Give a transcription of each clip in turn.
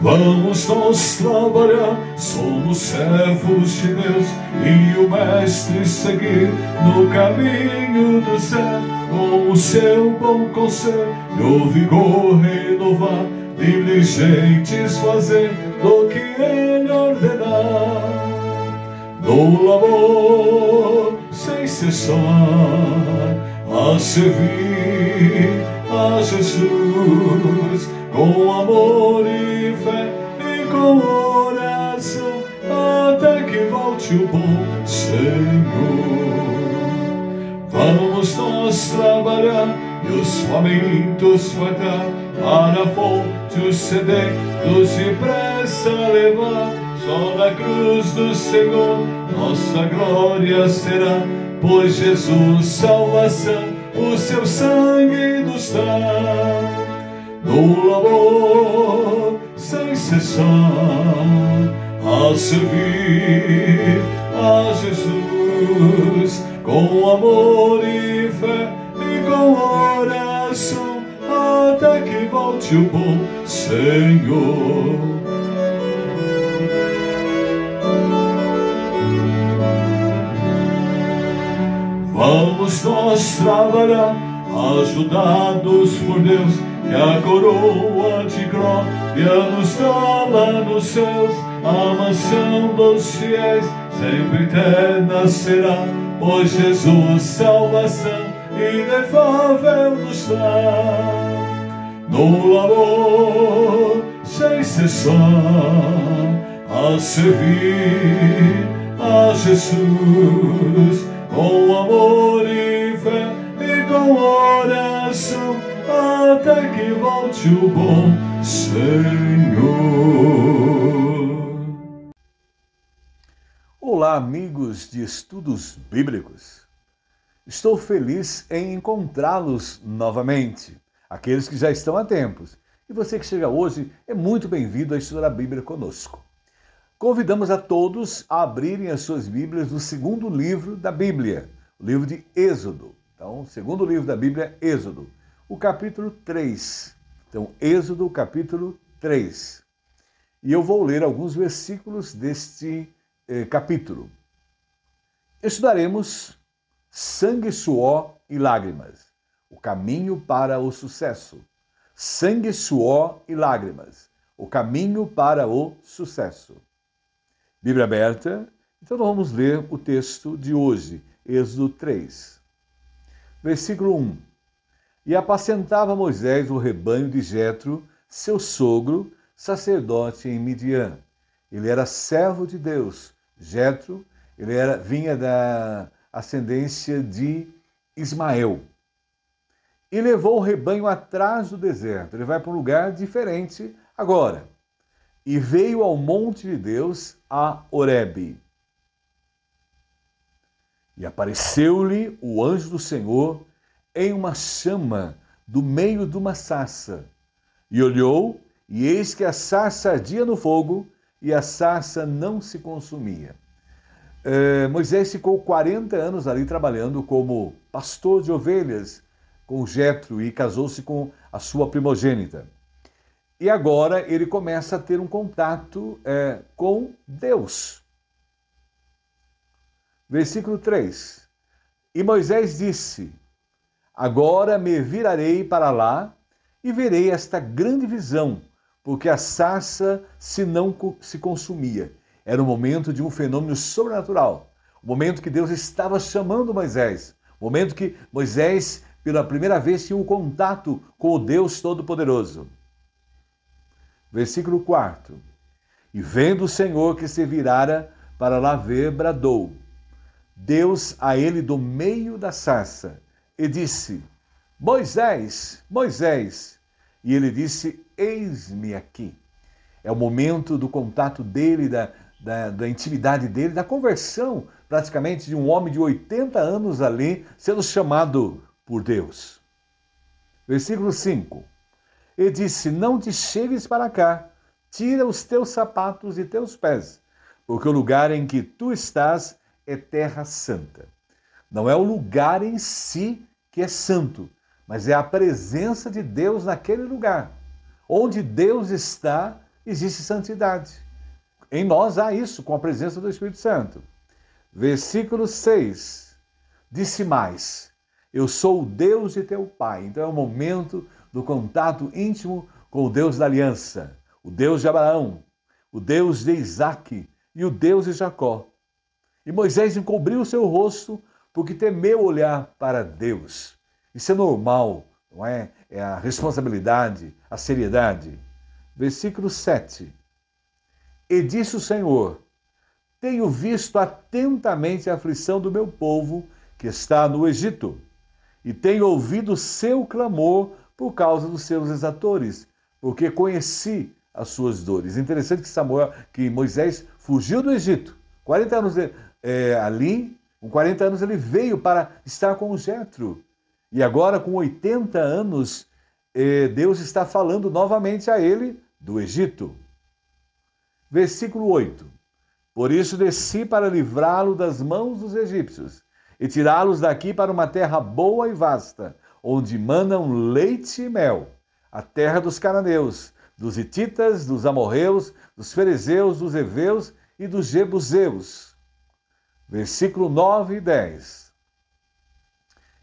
Vamos nós trabalhar, somos servos de Deus, e o Mestre seguir no caminho do céu, com o seu bom conselho, vigor renovar, diligentes fazer do que Ele ordenar, no labor sem cessar, a servir a Jesus, com amor e fé e com oração, até que volte o bom Senhor. Vamos nós trabalhar e os famintos fartar, para a fonte os sedentos depressa levar. Só na cruz do Senhor nossa glória será, pois Jesus salvação o seu sangue nos dá. No labor sem cessar, a servir a Jesus, com amor e fé e com oração, até que volte o bom Senhor. Vamos nós trabalhar, ajudados por Deus, que a coroa de glória nos dá lá nos céus. A mansão dos fiéis sempre eterna será, pois Jesus salvação inefável nos dá. No labor sem cessar, a servir a Jesus, com amor e fé e com oração, até que volte o bom Senhor. Olá, amigos de estudos bíblicos. Estou feliz em encontrá-los novamente, aqueles que já estão há tempos. E você que chega hoje é muito bem-vindo a estudar a Bíblia conosco. Convidamos a todos a abrirem as suas Bíblias no segundo livro da Bíblia, o livro de Êxodo. Então, o segundo livro da Bíblia, Êxodo, o capítulo 3. Então, Êxodo, capítulo 3. E eu vou ler alguns versículos deste capítulo. Estudaremos sangue, suor e lágrimas, o caminho para o sucesso. Sangue, suor e lágrimas, o caminho para o sucesso. Bíblia aberta, então nós vamos ler o texto de hoje, Êxodo 3. Versículo 1. E apacentava Moisés o rebanho de Jetro, seu sogro, sacerdote em Midian. Ele era servo de Deus. Jetro, vinha da ascendência de Ismael. E levou o rebanho atrás do deserto. Ele vai para um lugar diferente agora. E veio ao monte de Deus, a Horebe. E apareceu-lhe o anjo do Senhor em uma chama do meio de uma sarça. E olhou, e eis que a sarça ardia no fogo, e a sarça não se consumia. Moisés ficou 40 anos ali trabalhando como pastor de ovelhas com Jetro e casou-se com a sua primogênita. E agora ele começa a ter um contato com Deus. Versículo 3. E Moisés disse: agora me virarei para lá e verei esta grande visão, porque a sarça não se consumia. Era o momento de um fenômeno sobrenatural. O momento que Deus estava chamando Moisés. O momento que Moisés, pela primeira vez, tinha um contato com o Deus Todo-Poderoso. Versículo 4. E vendo o Senhor que se virara para lá ver, bradou Deus a ele do meio da sarça e disse: Moisés, Moisés. E ele disse: eis-me aqui. É o momento do contato dele, da intimidade dele, da conversão praticamente de um homem de 80 anos ali, sendo chamado por Deus. Versículo 5. E disse: não te chegues para cá, tira os teus sapatos e teus pés, porque o lugar em que tu estás é terra santa. Não é o lugar em si que é santo, mas é a presença de Deus naquele lugar. Onde Deus está, existe santidade. Em nós há isso, com a presença do Espírito Santo. Versículo 6. Disse mais: eu sou o Deus de teu pai. Então é o momento do contato íntimo com o Deus da aliança, o Deus de Abraão, o Deus de Isaque e o Deus de Jacó. E Moisés encobriu o seu rosto porque temeu olhar para Deus. Isso é normal, não é? É a responsabilidade, a seriedade. Versículo 7. E disse o Senhor: tenho visto atentamente a aflição do meu povo que está no Egito, e tenho ouvido o seu clamor por causa dos seus exatores, porque conheci as suas dores. Interessante que Moisés fugiu do Egito. 40 anos ali, com 40 anos ele veio para estar com o Jetro. E agora, com 80 anos, Deus está falando novamente a ele do Egito. Versículo 8. Por isso desci para livrá-lo das mãos dos egípcios e tirá-los daqui para uma terra boa e vasta, onde manam leite e mel, a terra dos cananeus, dos hititas, dos amorreus, dos ferezeus, dos heveus e dos jebuseus. Versículo 9 e 10.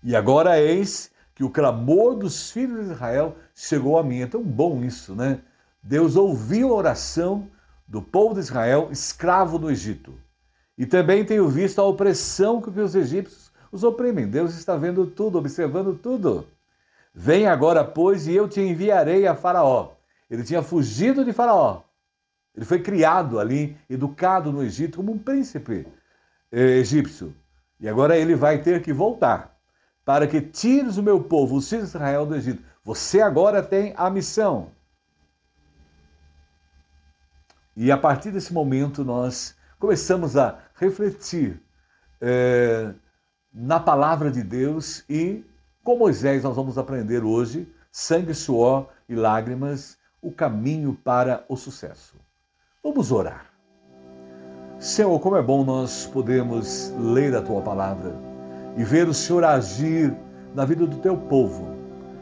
E agora eis que o clamor dos filhos de Israel chegou a mim. É tão bom isso, né? Deus ouviu a oração do povo de Israel, escravo no Egito. E também tenho visto a opressão que os egípcios os oprimem. Deus está vendo tudo, observando tudo. Vem agora, pois, e eu te enviarei a Faraó. Ele tinha fugido de Faraó. Ele foi criado ali, educado no Egito como um príncipe egípcio. E agora ele vai ter que voltar para que tires o meu povo, os filhos de Israel, do Egito. Você agora tem a missão. E a partir desse momento nós começamos a refletir na palavra de Deus, e com Moisés nós vamos aprender hoje, sangue, suor e lágrimas, o caminho para o sucesso. Vamos orar. Senhor, como é bom nós podermos ler a Tua palavra e ver o Senhor agir na vida do Teu povo.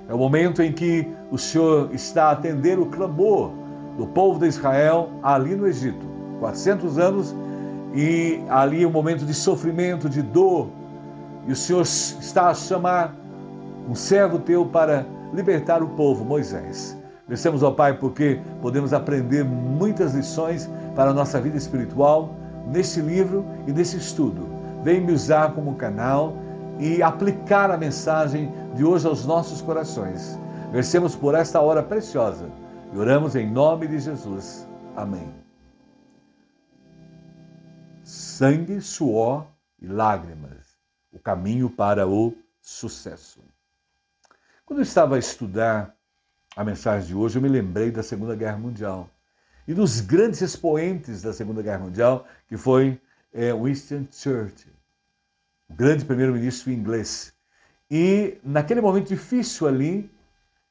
É o momento em que o Senhor está a atender o clamor do povo de Israel ali no Egito. 400 anos e ali um momento de sofrimento, de dor. E o Senhor está a chamar um servo Teu para libertar o povo, Moisés. Agradecemos ao Pai porque podemos aprender muitas lições para a nossa vida espiritual nesse livro e nesse estudo. Vem me usar como canal e aplicar a mensagem de hoje aos nossos corações. Agradecemos por esta hora preciosa e oramos em nome de Jesus. Amém. Sangue, suor e lágrimas, o caminho para o sucesso. Quando eu estava a estudar a mensagem de hoje, eu me lembrei da Segunda Guerra Mundial e dos grandes expoentes da Segunda Guerra Mundial, que foi Winston Churchill, o grande primeiro-ministro inglês. E naquele momento difícil ali,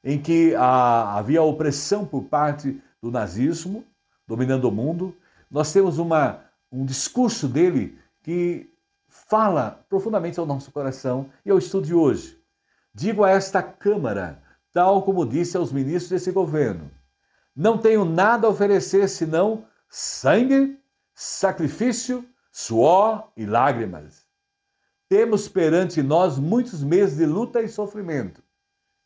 em que havia opressão por parte do nazismo, dominando o mundo, nós temos um discurso dele que fala profundamente ao nosso coração e ao estudo de hoje. Digo a esta Câmara, tal como disse aos ministros desse governo, não tenho nada a oferecer senão sangue, sacrifício, suor e lágrimas. Temos perante nós muitos meses de luta e sofrimento,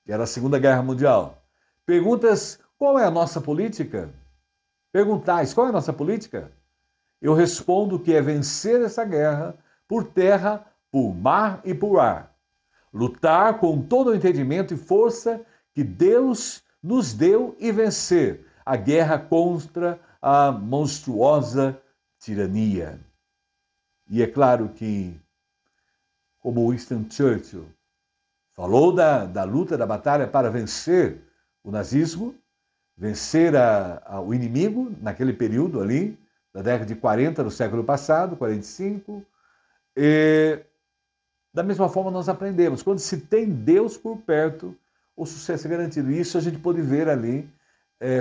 que era a Segunda Guerra Mundial. Perguntas, qual é a nossa política? Perguntais, qual é a nossa política? Eu respondo que é vencer essa guerra por terra, por mar e por ar. Lutar com todo o entendimento e força que Deus nos deu e vencer a guerra contra a monstruosa tirania. E é claro que, como Winston Churchill falou da luta, da batalha para vencer o nazismo, vencer o inimigo naquele período ali, da década de 40 do século passado, 45. E, da mesma forma nós aprendemos, quando se tem Deus por perto, o sucesso é garantido. Isso a gente pode ver ali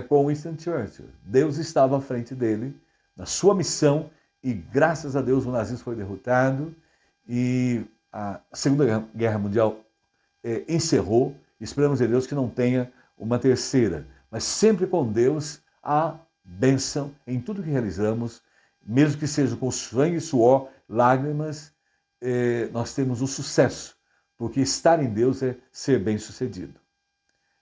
com Winston Churchill. Deus estava à frente dele, na sua missão, e graças a Deus o nazismo foi derrotado e a Segunda Guerra Mundial encerrou. Esperamos em Deus que não tenha uma terceira, mas sempre com Deus há bênção em tudo que realizamos, mesmo que seja com sangue, suor, lágrimas, nós temos o sucesso, porque estar em Deus é ser bem-sucedido.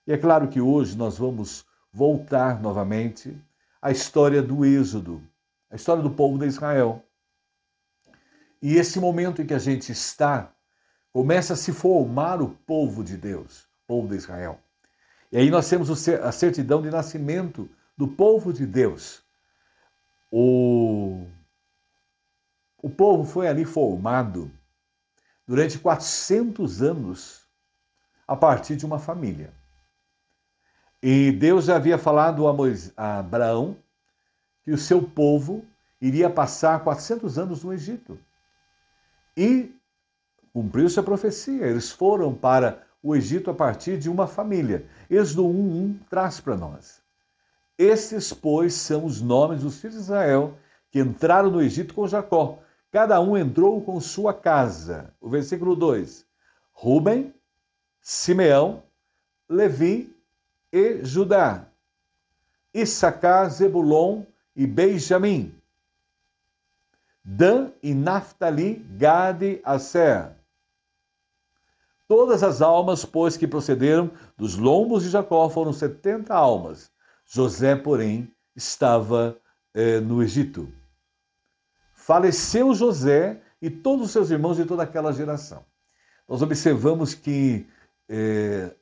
E é claro que hoje nós vamos voltar novamente à história do Êxodo, a história do povo de Israel. E esse momento em que a gente está, começa a se formar o povo de Deus, o povo de Israel. E aí nós temos a certidão de nascimento do povo de Deus. O povo foi ali formado durante 400 anos a partir de uma família. E Deus já havia falado a Abraão que o seu povo iria passar 400 anos no Egito. E cumpriu-se a profecia. Eles foram para o Egito a partir de uma família. Êxodo 1:1 traz para nós. Estes, pois, são os nomes dos filhos de Israel que entraram no Egito com Jacó. Cada um entrou com sua casa. O versículo 2. Rúben, Simeão, Levi e Judá. Issacar, Zebulon e Benjamim. Dan e Naftali, Gade, Asser. Todas as almas, pois, que procederam dos lombos de Jacó foram 70 almas. José, porém, estava no Egito. Faleceu José e todos os seus irmãos de toda aquela geração. Nós observamos que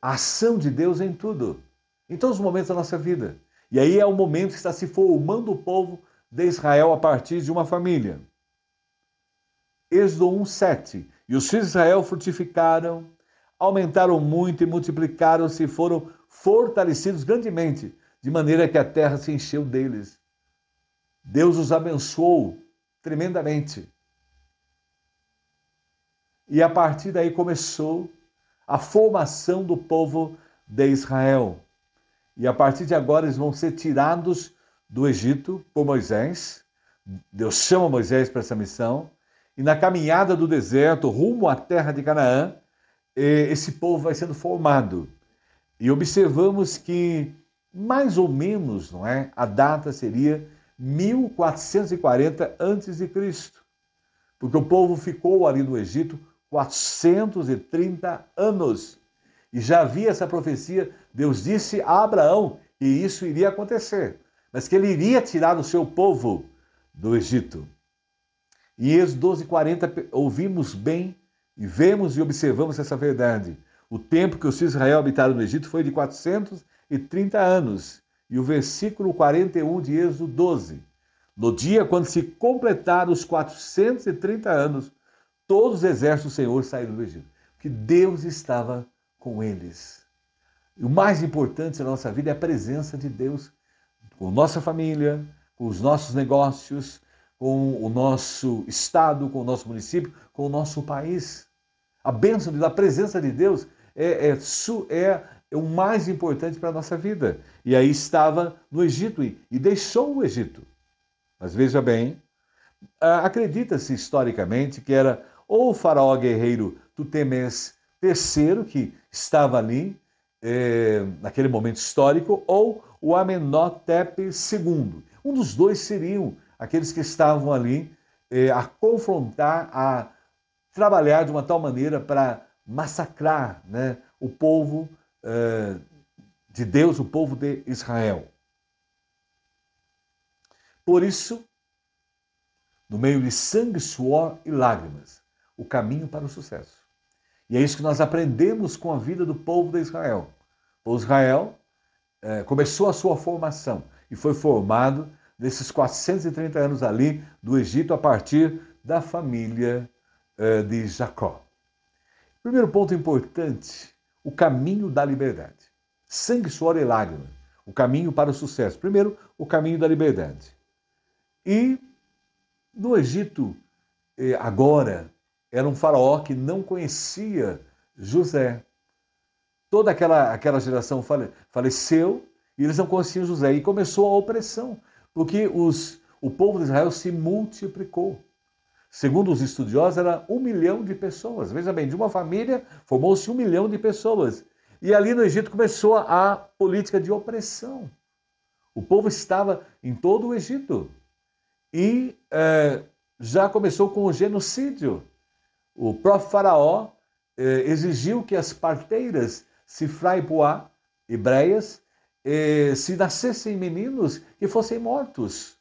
a ação de Deus é em tudo, em todos os momentos da nossa vida. E aí é o momento que está se formando o povo de Israel a partir de uma família. Êxodo 1:7. E os filhos de Israel frutificaram, aumentaram muito e multiplicaram-se e foram fortalecidos grandemente, de maneira que a terra se encheu deles. Deus os abençoou tremendamente. E a partir daí começou a formação do povo de Israel. E a partir de agora eles vão ser tirados do Egito por Moisés. Deus chama Moisés para essa missão. E na caminhada do deserto, rumo à terra de Canaã, esse povo vai sendo formado. E observamos que, mais ou menos, não é? A data seria 1440 a.C., porque o povo ficou ali no Egito 430 anos. E já havia essa profecia, Deus disse a Abraão que isso iria acontecer, mas que ele iria tirar o seu povo do Egito. Em Êxodo 12:40, ouvimos bem e vemos e observamos essa verdade. O tempo que os filhos de Israel habitaram no Egito foi de 430 anos. E o versículo 41 de Êxodo 12. No dia quando se completaram os 430 anos, todos os exércitos do Senhor saíram do Egito. Porque Deus estava com eles. E o mais importante na nossa vida é a presença de Deus com nossa família, com os nossos negócios, com o nosso estado, com o nosso município, com o nosso país. A bênção da presença de Deus é o mais importante para a nossa vida. E aí estava no Egito e deixou o Egito. Mas veja bem, acredita-se historicamente que era ou o faraó guerreiro Tutemés III, que estava ali naquele momento histórico, ou o Amenhotep II. Um dos dois seriam aqueles que estavam ali a confrontar, a trabalhar de uma tal maneira para massacrar, né, o povo de Deus, o povo de Israel. Por isso, no meio de sangue, suor e lágrimas, o caminho para o sucesso. E é isso que nós aprendemos com a vida do povo de Israel. O Israel começou a sua formação e foi formado nesses 430 anos ali do Egito a partir da família de Jacó. Primeiro ponto importante, o caminho da liberdade. Sangue, suor e lágrimas, o caminho para o sucesso. Primeiro, o caminho da liberdade. E no Egito, agora, era um faraó que não conhecia José. Toda aquela geração faleceu e eles não conheciam José. E começou a opressão, porque o povo de Israel se multiplicou. Segundo os estudiosos, era 1 milhão de pessoas. Veja bem, de uma família formou-se 1 milhão de pessoas. E ali no Egito começou a política de opressão. O povo estava em todo o Egito. E já começou com o genocídio. O próprio faraó exigiu que as parteiras Sifra e Puá, hebreias, se nascessem meninos, que fossem mortos.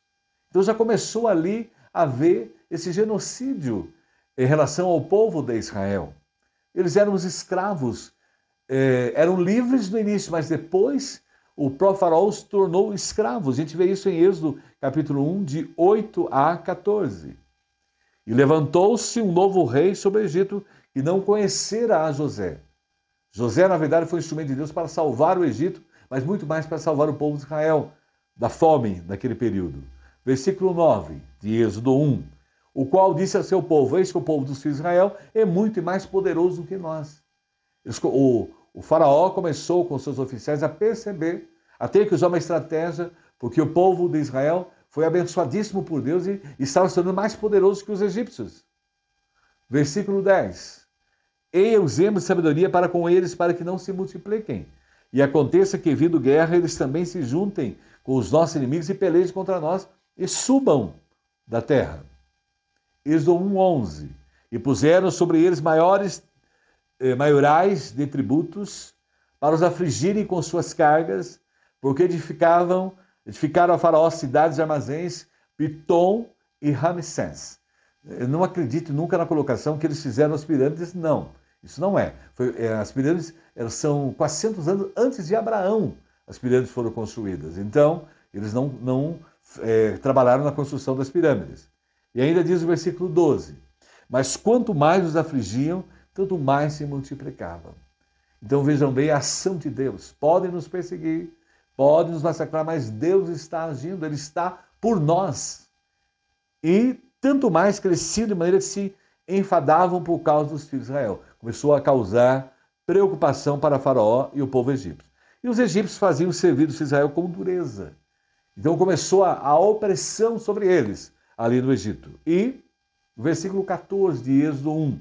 Então já começou ali a haver esse genocídio em relação ao povo de Israel. Eles eram os escravos, eram livres no início, mas depois o próprio faraó os tornou escravos. A gente vê isso em Êxodo capítulo 1, de 8 a 14. E levantou-se um novo rei sobre o Egito que não conhecera a José. José, na verdade, foi um instrumento de Deus para salvar o Egito, mas muito mais para salvar o povo de Israel da fome naquele período. Versículo 9 de Êxodo 1. O qual disse a seu povo: eis que o povo dos filhos de Israel é muito e mais poderoso do que nós. O faraó começou com seus oficiais a perceber, a ter que usar uma estratégia, porque o povo de Israel foi abençoadíssimo por Deus e estava se tornando mais poderoso que os egípcios. Versículo 10. E usemos sabedoria para com eles, para que não se multipliquem. E aconteça que, vindo guerra, eles também se juntem com os nossos inimigos e pelejem contra nós e subam da terra. Êxodo 1:11. E puseram sobre eles maiorais de tributos para os afligirem com suas cargas, porque edificaram a faraó cidades e armazéns, Pitom e Ramsés. Eu não acredito nunca na colocação que eles fizeram as pirâmides, não. Isso não é. As pirâmides são 400 anos antes de Abraão, as pirâmides foram construídas. Então, eles não trabalharam na construção das pirâmides. E ainda diz o versículo 12: mas quanto mais os afligiam, tanto mais se multiplicavam. Então vejam bem a ação de Deus. Podem nos perseguir, podem nos massacrar, mas Deus está agindo, Ele está por nós. E tanto mais cresciam de maneira que se enfadavam por causa dos filhos de Israel. Começou a causar preocupação para Faraó e o povo egípcio. E os egípcios faziam servir os filhos de Israel com dureza. Então começou a opressão sobre eles ali no Egito. E o versículo 14 de Êxodo 1.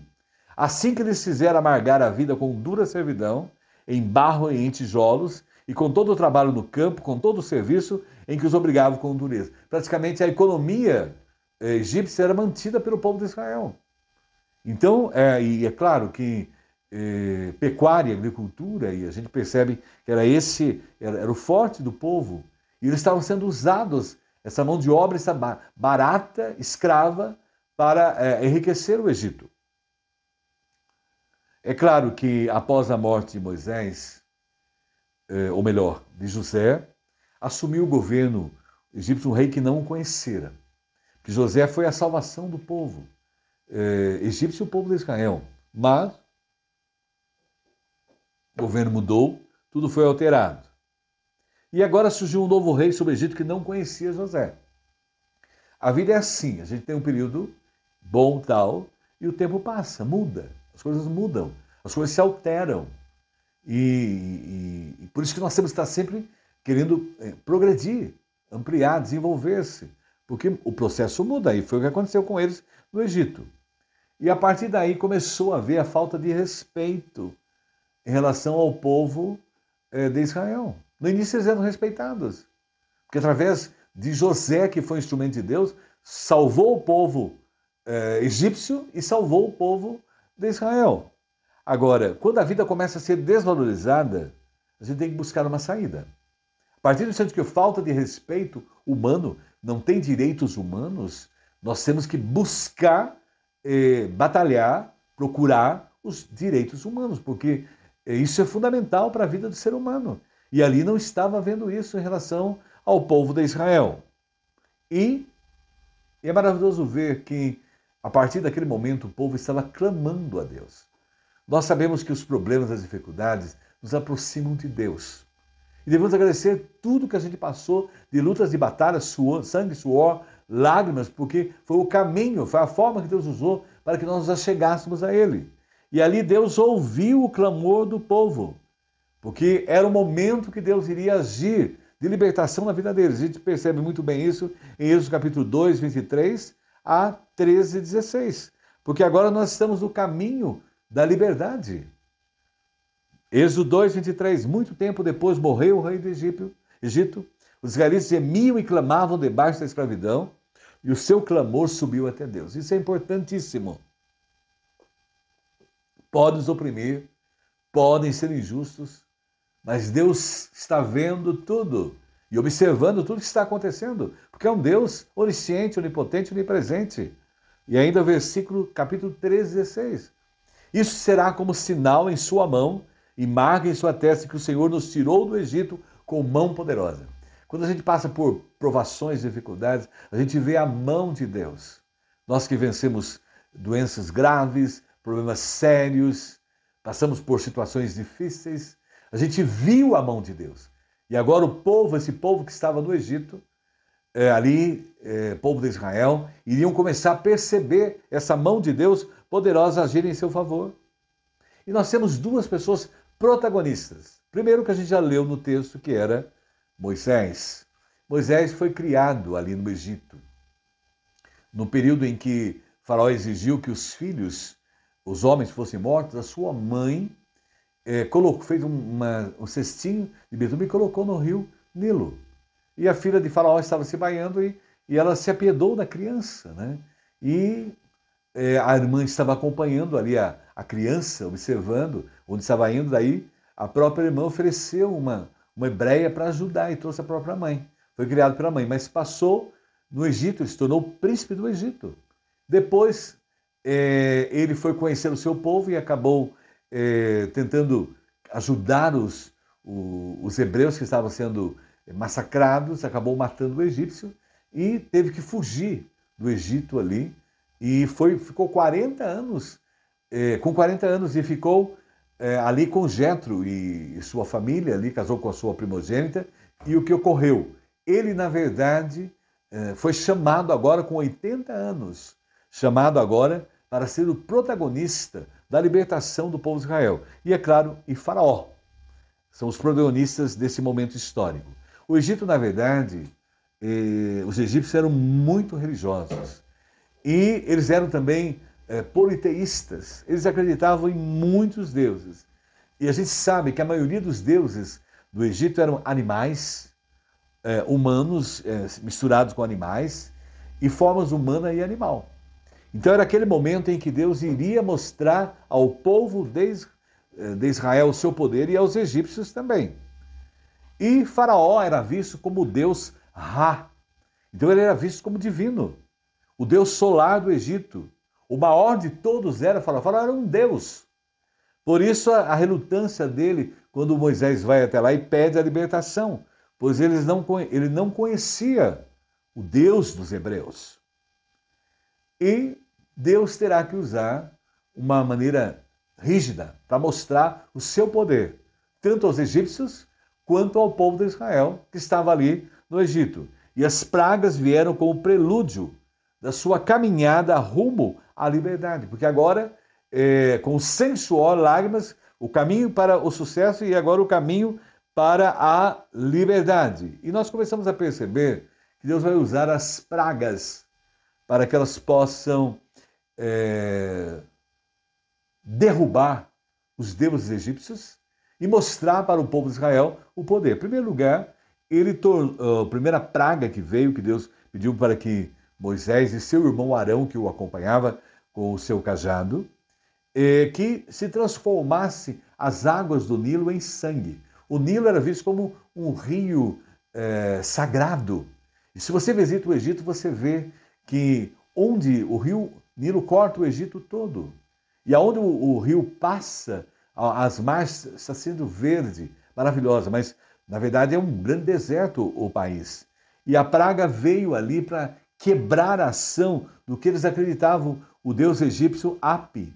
Assim que eles fizeram amargar a vida com dura servidão, em barro e em tijolos, e com todo o trabalho no campo, com todo o serviço em que os obrigavam com dureza. Praticamente a economia egípcia era mantida pelo povo de Israel. Então, e é claro que pecuária, agricultura, e a gente percebe que era o forte do povo, e eles estavam sendo usados, essa mão de obra, essa barata, escrava, para enriquecer o Egito. É claro que após a morte de Moisés, ou melhor, de José, assumiu o governo egípcio um rei que não o conhecera. Que José foi a salvação do povo egípcio e o povo de Israel. Mas o governo mudou, tudo foi alterado. E agora surgiu um novo rei sobre o Egito que não conhecia José. A vida é assim, a gente tem um período bom tal, e o tempo passa, muda. As coisas mudam, as coisas se alteram. E por isso que nós temos que estar sempre querendo progredir, ampliar, desenvolver-se. Porque o processo muda, e foi o que aconteceu com eles no Egito. E a partir daí começou a haver a falta de respeito em relação ao povo de Israel. No início eles eram respeitados, porque através de José, que foi instrumento de Deus, salvou o povo egípcio e salvou o povo de Israel. Agora, quando a vida começa a ser desvalorizada, a gente tem que buscar uma saída. A partir do momento que falta de respeito humano, não tem direitos humanos, nós temos que buscar, batalhar, procurar os direitos humanos, porque isso é fundamental para a vida do ser humano. E ali não estava havendo isso em relação ao povo de Israel. E é maravilhoso ver que, a partir daquele momento, o povo estava clamando a Deus. Nós sabemos que os problemas, as dificuldades, nos aproximam de Deus. E devemos agradecer tudo que a gente passou, de lutas, de batalhas, suor, sangue, suor, lágrimas, porque foi o caminho, foi a forma que Deus usou para que nós nos achegássemos a Ele. E ali Deus ouviu o clamor do povo, porque era o momento que Deus iria agir de libertação na vida deles. A gente percebe muito bem isso em Êxodo capítulo 2, 23 a 13, 16. Porque agora nós estamos no caminho da liberdade. Êxodo 2, 23. Muito tempo depois morreu o rei do Egito. Os israelitas gemiam e clamavam debaixo da escravidão, e o seu clamor subiu até Deus. Isso é importantíssimo. Podem nos oprimir, podem ser injustos, mas Deus está vendo tudo e observando tudo que está acontecendo, porque é um Deus onisciente, onipotente, onipresente. E ainda o versículo, capítulo 13, 16. Isso será como sinal em sua mão e marca em sua testa que o Senhor nos tirou do Egito com mão poderosa. Quando a gente passa por provações, dificuldades, a gente vê a mão de Deus. Nós que vencemos doenças graves, problemas sérios, passamos por situações difíceis, a gente viu a mão de Deus. E agora o povo, esse povo que estava no Egito, povo de Israel, iriam começar a perceber essa mão de Deus poderosa agir em seu favor. E nós temos duas pessoas protagonistas. Primeiro que a gente já leu no texto, que era Moisés. Moisés foi criado ali no Egito, no período em que Faraó exigiu que os filhos, os homens fossem mortos, a sua mãe fez um cestinho de betume e colocou no rio Nilo. E a filha de Faraó estava se banhando e ela se apiedou da criança, né? E a irmã estava acompanhando ali a criança, observando onde estava indo. Daí a própria irmã ofereceu uma hebreia para ajudar e trouxe a própria mãe. Foi criado pela mãe, mas passou no Egito, se tornou príncipe do Egito. Depois ele foi conhecer o seu povo e acabou tentando ajudar os hebreus que estavam sendo massacrados, acabou matando o egípcio e teve que fugir do Egito ali e ficou 40 anos, com 40 anos e ficou ali com Jetro e sua família, ali casou com a sua primogênita. E o que ocorreu? Ele, na verdade, foi chamado agora com 80 anos, chamado agora para ser o protagonista da libertação do povo de Israel. E é claro, e Faraó são os protagonistas desse momento histórico. O Egito, na verdade, os egípcios eram muito religiosos e eles eram também politeístas. Eles acreditavam em muitos deuses. E a gente sabe que a maioria dos deuses do Egito eram animais, humanos misturados com animais, e formas humana e animal. Então era aquele momento em que Deus iria mostrar ao povo de Israel o seu poder e aos egípcios também. E Faraó era visto como o deus Ra. Então ele era visto como divino, o deus solar do Egito. O maior de todos era Faraó. Faraó era um deus. Por isso a relutância dele quando Moisés vai até lá e pede a libertação, pois ele não conhecia o Deus dos hebreus. E Deus terá que usar uma maneira rígida para mostrar o seu poder, tanto aos egípcios quanto ao povo de Israel que estava ali no Egito. E as pragas vieram como prelúdio da sua caminhada rumo à liberdade, porque agora, com sangue, suor, lágrimas, o caminho para o sucesso e agora o caminho para a liberdade. E nós começamos a perceber que Deus vai usar as pragas para que elas possam derrubar os deuses egípcios e mostrar para o povo de Israel o poder. Em primeiro lugar, a primeira praga que veio, que Deus pediu para que Moisés e seu irmão Arão, que o acompanhava com o seu cajado, que se transformasse as águas do Nilo em sangue. O Nilo era visto como um rio sagrado. E se você visita o Egito, você vê que onde o rio Nilo corta o Egito todo, e aonde o rio passa, as margens está sendo verde, maravilhosa, mas na verdade é um grande deserto o país. E a praga veio ali para quebrar a ação do que eles acreditavam o deus egípcio Api,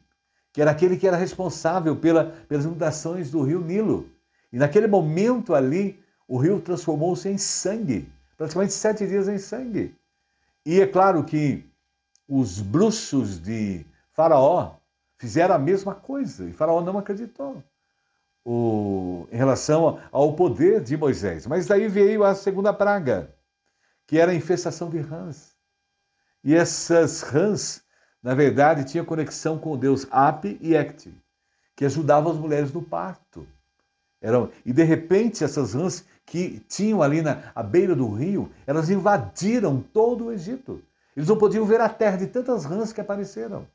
que era aquele que era responsável pelas inundações do rio Nilo. E naquele momento ali, o rio transformou-se em sangue, praticamente 7 dias em sangue. E é claro que os bruxos de Faraó fizeram a mesma coisa, e Faraó não acreditou em relação ao poder de Moisés. Mas daí veio a segunda praga, que era a infestação de rãs. E essas rãs, na verdade, tinham conexão com o deus Api e Ecte, que ajudavam as mulheres no parto. E de repente essas rãs que tinham ali à beira do rio, elas invadiram todo o Egito. Eles não podiam ver a terra de tantas rãs que apareceram.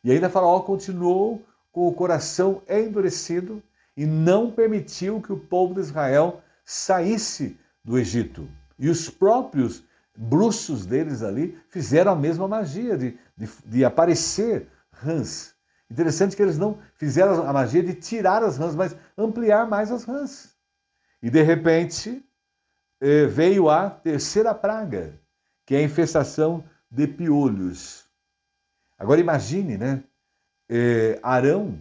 E ainda Faraó continuou com o coração endurecido e não permitiu que o povo de Israel saísse do Egito. E os próprios bruxos deles ali fizeram a mesma magia de aparecer rãs. Interessante que eles não fizeram a magia de tirar as rãs, mas ampliar mais as rãs. E de repente veio a terceira praga, que é a infestação de piolhos. Agora imagine, né? Arão,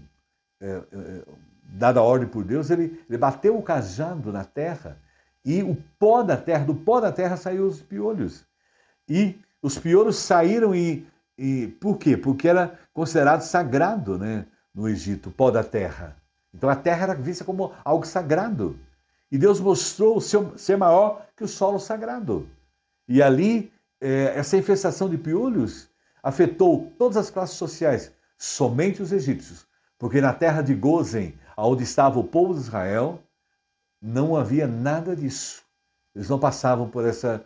dada a ordem por Deus, ele bateu o cajado na terra e o pó da terra, do pó da terra saiu os piolhos. E os piolhos saíram e por quê? Porque era considerado sagrado, né, no Egito, o pó da terra. Então a terra era vista como algo sagrado. E Deus mostrou ser maior que o solo sagrado. E ali, essa infestação de piolhos afetou todas as classes sociais, somente os egípcios. Porque na terra de Gósen, onde estava o povo de Israel, não havia nada disso. Eles não passavam por essa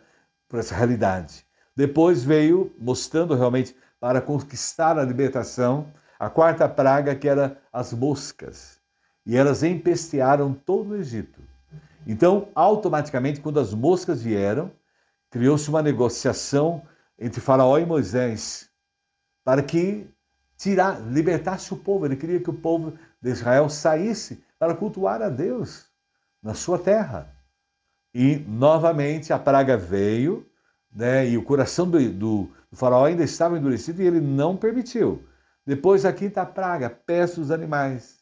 realidade. Depois veio, mostrando realmente para conquistar a libertação, a quarta praga, que era as moscas. E elas empestearam todo o Egito. Então, automaticamente, quando as moscas vieram, criou-se uma negociação entre Faraó e Moisés para que libertasse o povo. Ele queria que o povo de Israel saísse para cultuar a Deus na sua terra. E, novamente, a praga veio, né, e o coração do Faraó ainda estava endurecido e ele não permitiu. Depois, a quinta praga, peste dos animais.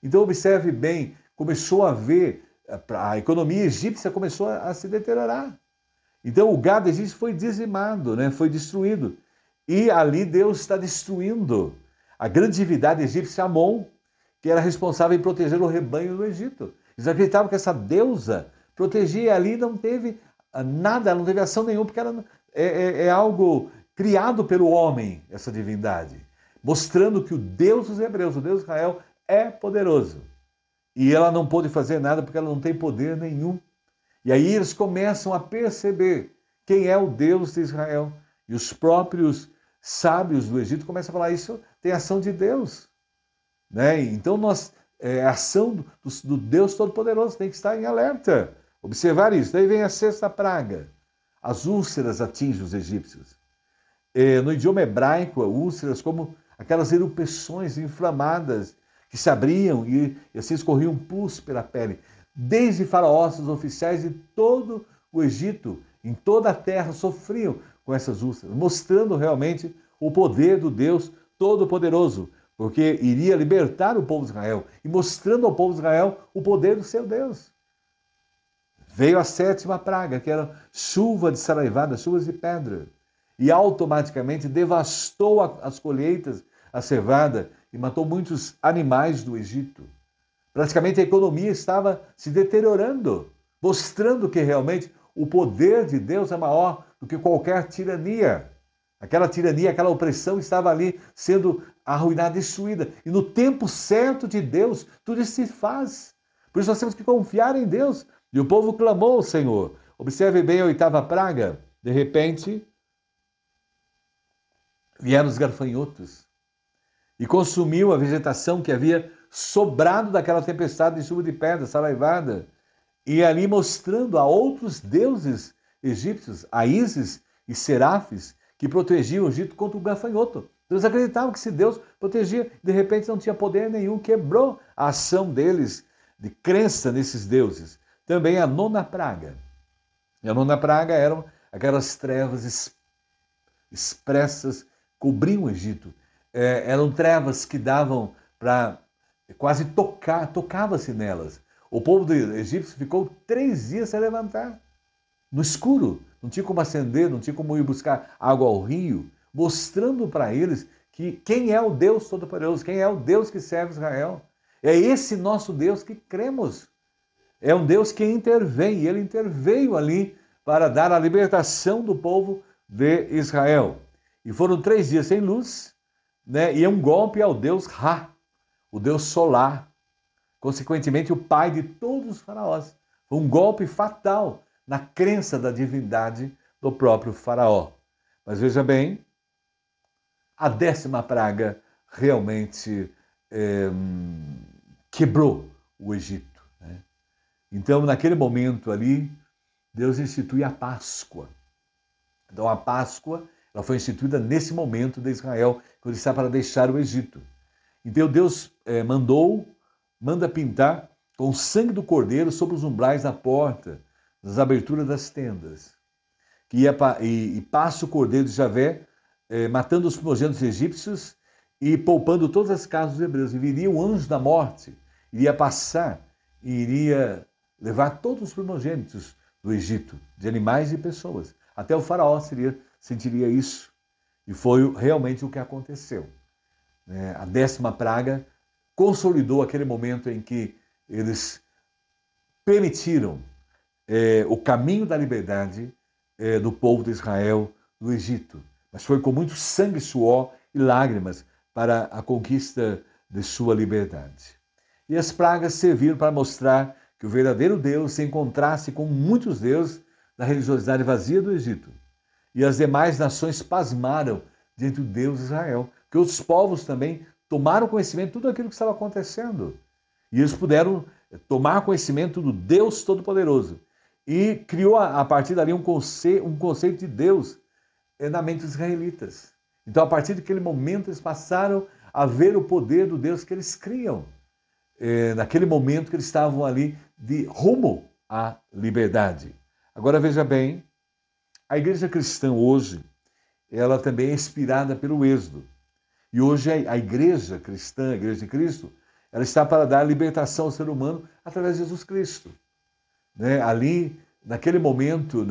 Então, observe bem, começou a ver, a economia egípcia começou a se deteriorar. Então, o gado egípcio foi dizimado, né, foi destruído. E ali Deus está destruindo a grande divindade egípcia Amon, que era responsável em proteger o rebanho do Egito. Eles acreditavam que essa deusa protegia e ali não teve nada, não teve ação nenhuma, porque ela é algo criado pelo homem, essa divindade, mostrando que o Deus dos hebreus, o Deus de Israel, é poderoso. E ela não pôde fazer nada porque ela não tem poder nenhum. E aí eles começam a perceber quem é o Deus de Israel. E os próprios sábios do Egito começam a falar, isso tem ação de Deus. Né? Então a ação do Deus Todo-Poderoso tem que estar em alerta. Observar isso. Daí vem a sexta praga. As úlceras atingem os egípcios. No idioma hebraico, úlceras como aquelas erupções inflamadas que se abriam e assim escorriam pus pela pele. Desde faraós, os oficiais de todo o Egito, em toda a terra, sofriam com essas úlceras, mostrando realmente o poder do Deus Todo-Poderoso, porque iria libertar o povo de Israel e mostrando ao povo de Israel o poder do seu Deus. Veio a sétima praga, que era chuva de saraivada, chuvas de pedra, e automaticamente devastou as colheitas, a cevada, e matou muitos animais do Egito. Praticamente a economia estava se deteriorando, mostrando que realmente o poder de Deus é maior do que qualquer tirania. Aquela tirania, aquela opressão estava ali sendo arruinada, destruída. E no tempo certo de Deus, tudo isso se faz. Por isso nós temos que confiar em Deus. E o povo clamou ao Senhor. Observe bem a oitava praga. De repente, vieram os gafanhotos e consumiu a vegetação que havia sobrado daquela tempestade de chuva de pedra, saraivada, e ali mostrando a outros deuses egípcios, a Ísis e Serafes, que protegiam o Egito contra o gafanhoto. Eles acreditavam que se Deus protegia, de repente não tinha poder nenhum, quebrou a ação deles de crença nesses deuses. Também a nona praga. E a nona praga eram aquelas trevas expressas, cobriam o Egito. Eram trevas que davam para quase tocava-se nelas. O povo do egípcio ficou 3 dias sem levantar, no escuro. Não tinha como acender, não tinha como ir buscar água ao rio, mostrando para eles que quem é o Deus Todo-Poderoso, quem é o Deus que serve Israel. É esse nosso Deus que cremos. É um Deus que intervém, e ele interveio ali para dar a libertação do povo de Israel. E foram 3 dias sem luz, né? E é um golpe ao Deus Ra, o Deus solar, consequentemente o pai de todos os faraós. Foi um golpe fatal na crença da divindade do próprio faraó. Mas veja bem, a 10ª praga realmente quebrou o Egito, né? Então, naquele momento ali, Deus institui a Páscoa. Então, a Páscoa ela foi instituída nesse momento de Israel, quando está para deixar o Egito. Então, Deus manda pintar com o sangue do cordeiro sobre os umbrais da porta, nas aberturas das tendas. E passa o cordeiro de Javé, matando os primogênitos egípcios e poupando todas as casas dos hebreus. E viria o anjo da morte, iria passar e iria levar todos os primogênitos do Egito, de animais e pessoas. Até o faraó sentiria isso. E foi realmente o que aconteceu. A 10ª praga consolidou aquele momento em que eles permitiram o caminho da liberdade do povo de Israel no Egito. Mas foi com muito sangue, suor e lágrimas para a conquista de sua liberdade. E as pragas serviram para mostrar que o verdadeiro Deus se encontrasse com muitos deuses da religiosidade vazia do Egito. E as demais nações pasmaram diante do Deus de Israel, que outros povos também tomaram conhecimento de tudo aquilo que estava acontecendo. E eles puderam tomar conhecimento do Deus Todo-Poderoso. E criou a partir dali um conceito de Deus na mente dos israelitas. Então, a partir daquele momento, eles passaram a ver o poder do Deus que eles criam. Naquele momento que eles estavam ali de rumo à liberdade. Agora, veja bem, a igreja cristã hoje, ela também é inspirada pelo Êxodo. E hoje a igreja cristã, a igreja de Cristo, ela está para dar libertação ao ser humano através de Jesus Cristo. Ali, naquele momento,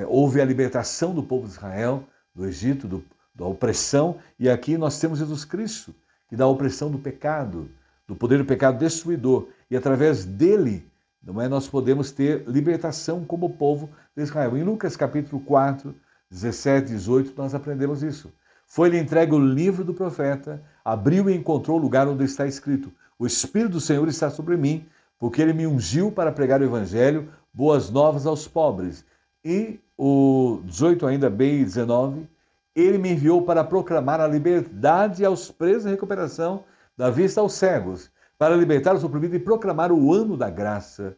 houve a libertação do povo de Israel, do Egito, da opressão, e aqui nós temos Jesus Cristo, que dá a opressão do pecado, do poder do pecado destruidor, e através dele, nós podemos ter libertação como povo de Israel. Em Lucas capítulo 4, 17, 18, nós aprendemos isso. Foi-lhe entregue o livro do profeta, abriu e encontrou o lugar onde está escrito: o Espírito do Senhor está sobre mim, porque ele me ungiu para pregar o evangelho, boas novas aos pobres. E o 18 ainda, bem, e 19, ele me enviou para proclamar a liberdade aos presos e recuperação da vista aos cegos, para libertar os oprimidos e proclamar o ano da graça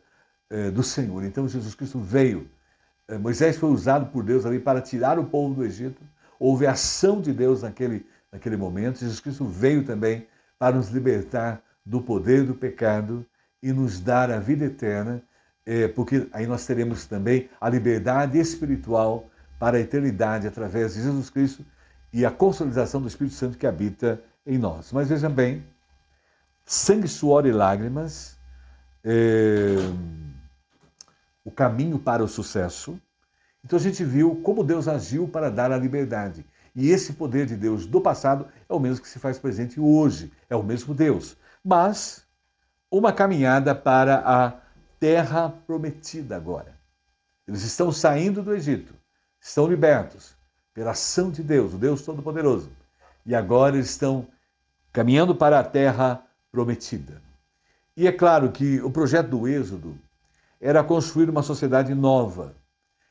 do Senhor. Então Jesus Cristo veio. Moisés foi usado por Deus ali para tirar o povo do Egito. Houve ação de Deus naquele momento. Jesus Cristo veio também para nos libertar do poder do pecado e nos dar a vida eterna, porque aí nós teremos também a liberdade espiritual para a eternidade através de Jesus Cristo e a consolidação do Espírito Santo que habita em nós. Mas vejam bem, sangue, suor e lágrimas, o caminho para o sucesso. Então a gente viu como Deus agiu para dar a liberdade. E esse poder de Deus do passado é o mesmo que se faz presente hoje, é o mesmo Deus. Mas uma caminhada para a terra prometida agora. Eles estão saindo do Egito, estão libertos pela ação de Deus, o Deus Todo-Poderoso. E agora eles estão caminhando para a terra prometida. E é claro que o projeto do Êxodo era construir uma sociedade nova.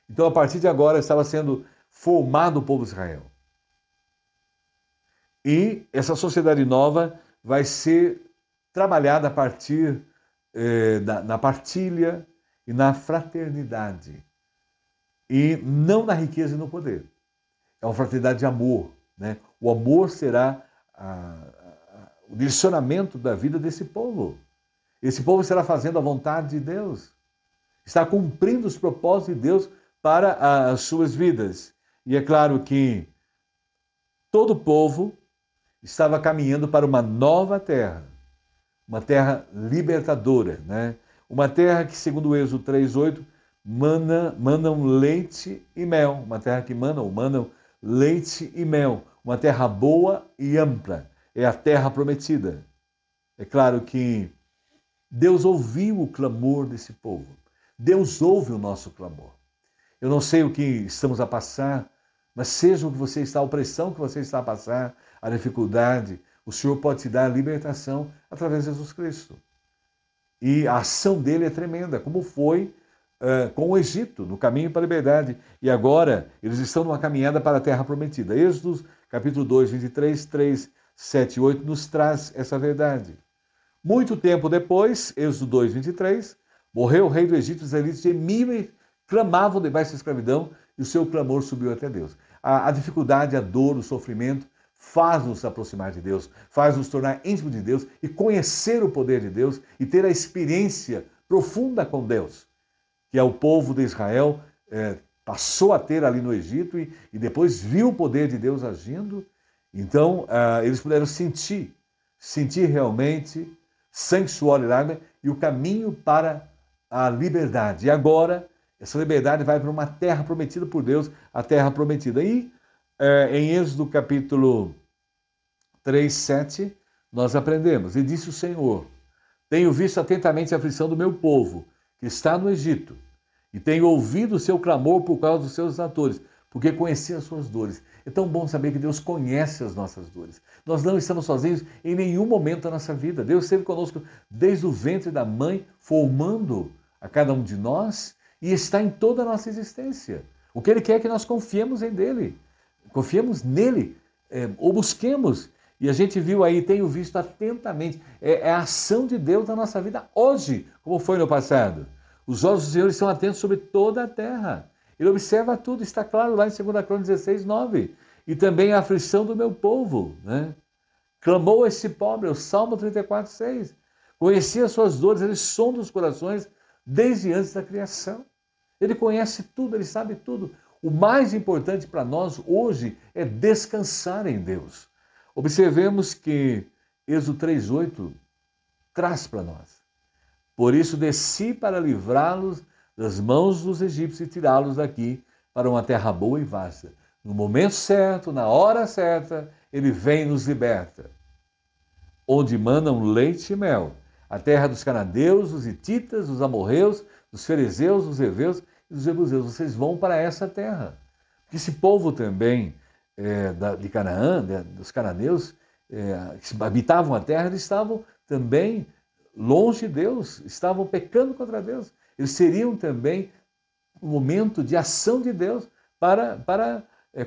Então, a partir de agora, estava sendo formado o povo de Israel. E essa sociedade nova vai ser trabalhada a partir na partilha e na fraternidade. E não na riqueza e no poder. É uma fraternidade de amor. O amor será o direcionamento da vida desse povo. Esse povo estará fazendo a vontade de Deus. Está cumprindo os propósitos de Deus para as suas vidas. E é claro que todo o povo estava caminhando para uma nova terra. Uma terra libertadora. Uma terra que, segundo o Êxodo 3:8, manam leite e mel. Uma terra que manam leite e mel. Uma terra boa e ampla. É a terra prometida. É claro que Deus ouviu o clamor desse povo. Deus ouve o nosso clamor. Eu não sei o que estamos a passar, mas seja o que você está, a opressão que você está a passar, a dificuldade, o Senhor pode te dar a libertação através de Jesus Cristo. E a ação dele é tremenda, como foi com o Egito, no caminho para a liberdade. E agora eles estão numa caminhada para a terra prometida. Êxodo, capítulo 2, 23, 3, 7 e 8, nos traz essa verdade. Muito tempo depois, Êxodo 2, 23, morreu o rei do Egito, os israelitas gemiam e clamavam debaixo da escravidão, e o seu clamor subiu até Deus. A dificuldade, a dor, o sofrimento faz-nos aproximar de Deus, faz-nos tornar íntimos de Deus e conhecer o poder de Deus e ter a experiência profunda com Deus, que é o povo de Israel passou a ter ali no Egito e depois viu o poder de Deus agindo. Então, eles puderam sentir realmente sangue, suor e lágrimas e o caminho para a liberdade. E agora, essa liberdade vai para uma terra prometida por Deus, a terra prometida. E em Êxodo capítulo 3, 7, nós aprendemos: e disse o Senhor, tenho visto atentamente a aflição do meu povo, que está no Egito, e tenho ouvido o seu clamor por causa dos seus atores, porque conheci as suas dores. É tão bom saber que Deus conhece as nossas dores. Nós não estamos sozinhos em nenhum momento da nossa vida. Deus esteve conosco desde o ventre da mãe, formando a cada um de nós, e está em toda a nossa existência. O que Ele quer é que nós confiemos confiemos nele, ou busquemos. E a gente viu aí, tenho visto atentamente, é a ação de Deus na nossa vida hoje, como foi no passado. Os olhos do Senhor estão atentos sobre toda a terra. Ele observa tudo, está claro lá em 2 Crônicas 16, 9. E também a aflição do meu povo, né? Clamou esse pobre, o Salmo 34, 6. Conhecia as suas dores, ele sonda os corações desde antes da criação. Ele conhece tudo, ele sabe tudo. O mais importante para nós hoje é descansar em Deus. Observemos que Êxodo 3:8 traz para nós: por isso desci para livrá-los das mãos dos egípcios e tirá-los daqui para uma terra boa e vasta. No momento certo, na hora certa, Ele vem e nos liberta. Onde manam leite e mel, a terra dos cananeus, dos hititas, dos amorreus, dos ferezeus, dos heveus e dos jebuseus. Vocês vão para essa terra. Porque esse povo também de Canaã, dos cananeus, que habitavam a terra, eles estavam também longe de Deus, estavam pecando contra Deus. Eles seriam também um momento de ação de Deus para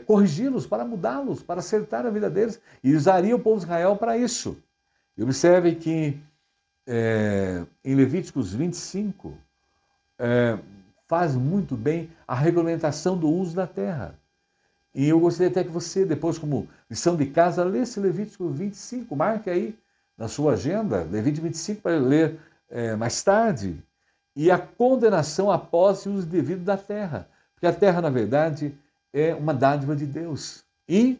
corrigi-los, para mudá-los, para acertar a vida deles. E usaria o povo de Israel para isso. E observe que em Levíticos 25 faz muito bem a regulamentação do uso da terra. E eu gostaria até que você, depois, como lição de casa, lesse Levítico 25, marque aí na sua agenda, Levítico 25, para ler mais tarde. E a condenação a posse e uso devido da terra. Porque a terra, na verdade, é uma dádiva de Deus. E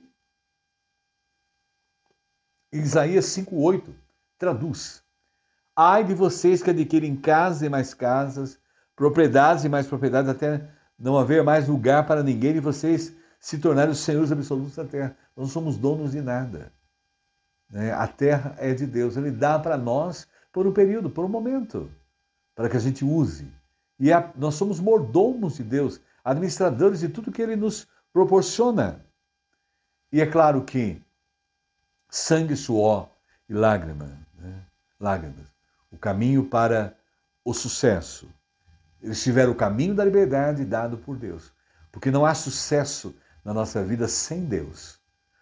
Isaías 5:8 traduz: ai de vocês que adquirem casas e mais casas, propriedades e mais propriedades, até não haver mais lugar para ninguém, e vocês se tornarem os senhores absolutos da terra. Nós não somos donos de nada. A terra é de Deus. Ele dá para nós por um período, por um momento, para que a gente use. E nós somos mordomos de Deus, administradores de tudo que Ele nos proporciona. E é claro que sangue, suor e lágrimas, o caminho para o sucesso. Eles tiveram o caminho da liberdade dado por Deus. Porque não há sucesso na nossa vida sem Deus.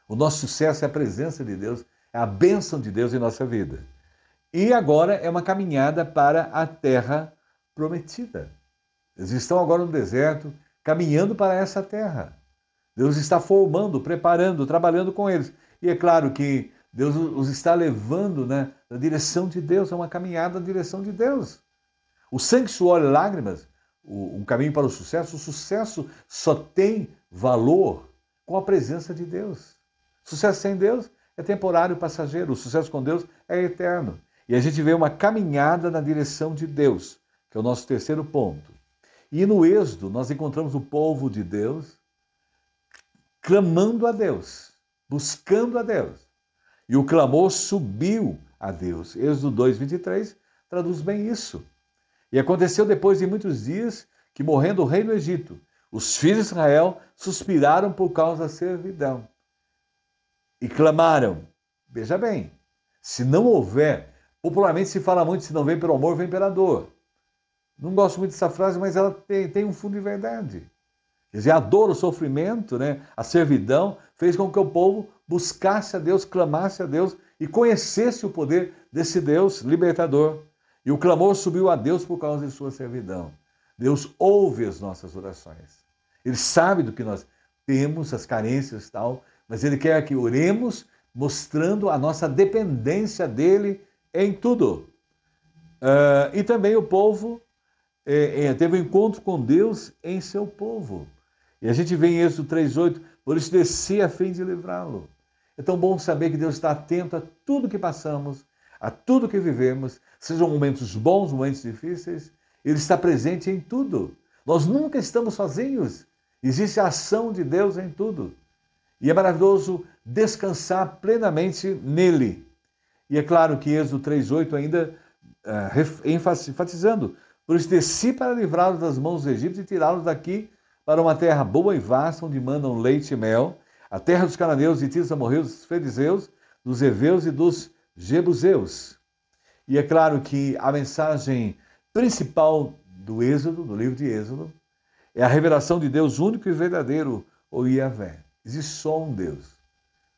O nosso sucesso é a presença de Deus, é a bênção de Deus em nossa vida. E agora é uma caminhada para a terra prometida. Eles estão agora no deserto, caminhando para essa terra. Deus está formando, preparando, trabalhando com eles. E é claro que Deus os está levando na direção de Deus, é uma caminhada na direção de Deus. O sangue, suor e lágrimas, um caminho para o sucesso só tem valor com a presença de Deus. Sucesso sem Deus é temporário, passageiro. O sucesso com Deus é eterno. E a gente vê uma caminhada na direção de Deus, que é o nosso terceiro ponto. E no Êxodo, nós encontramos o povo de Deus clamando a Deus, buscando a Deus. E o clamor subiu a Deus. Êxodo 2:23 traduz bem isso. E aconteceu depois de muitos dias que, morrendo o rei do Egito, os filhos de Israel suspiraram por causa da servidão. E clamaram. Veja bem, se não houver Popularmente se fala muito, se não vem pelo amor, vem pela dor. Não gosto muito dessa frase, mas ela tem um fundo de verdade. Quer dizer, a dor, o sofrimento, né, a servidão, fez com que o povo buscasse a Deus, clamasse a Deus e conhecesse o poder desse Deus libertador. E o clamor subiu a Deus por causa de sua servidão. Deus ouve as nossas orações. Ele sabe do que nós temos, as carências e tal, mas Ele quer que oremos mostrando a nossa dependência dEle em tudo. E também o povo teve um encontro com Deus em seu povo. E a gente vê em Êxodo 3,8, por isso desci a fim de livrá-lo. É tão bom saber que Deus está atento a tudo que passamos, a tudo que vivemos, sejam momentos bons, momentos difíceis, Ele está presente em tudo. Nós nunca estamos sozinhos. Existe a ação de Deus em tudo. E é maravilhoso descansar plenamente nele. E é claro que Êxodo 3,8 ainda enfatizando, por isso desci para livrá-los das mãos dos egípcios e tirá-los daqui para uma terra boa e vasta, onde mandam leite e mel, a terra dos cananeus, hititas, amorreus, dos fariseus, dos heveus e dos jebuseus. E é claro que a mensagem principal do Êxodo, do livro de Êxodo, é a revelação de Deus único e verdadeiro, o Yahvé. Existe só um Deus.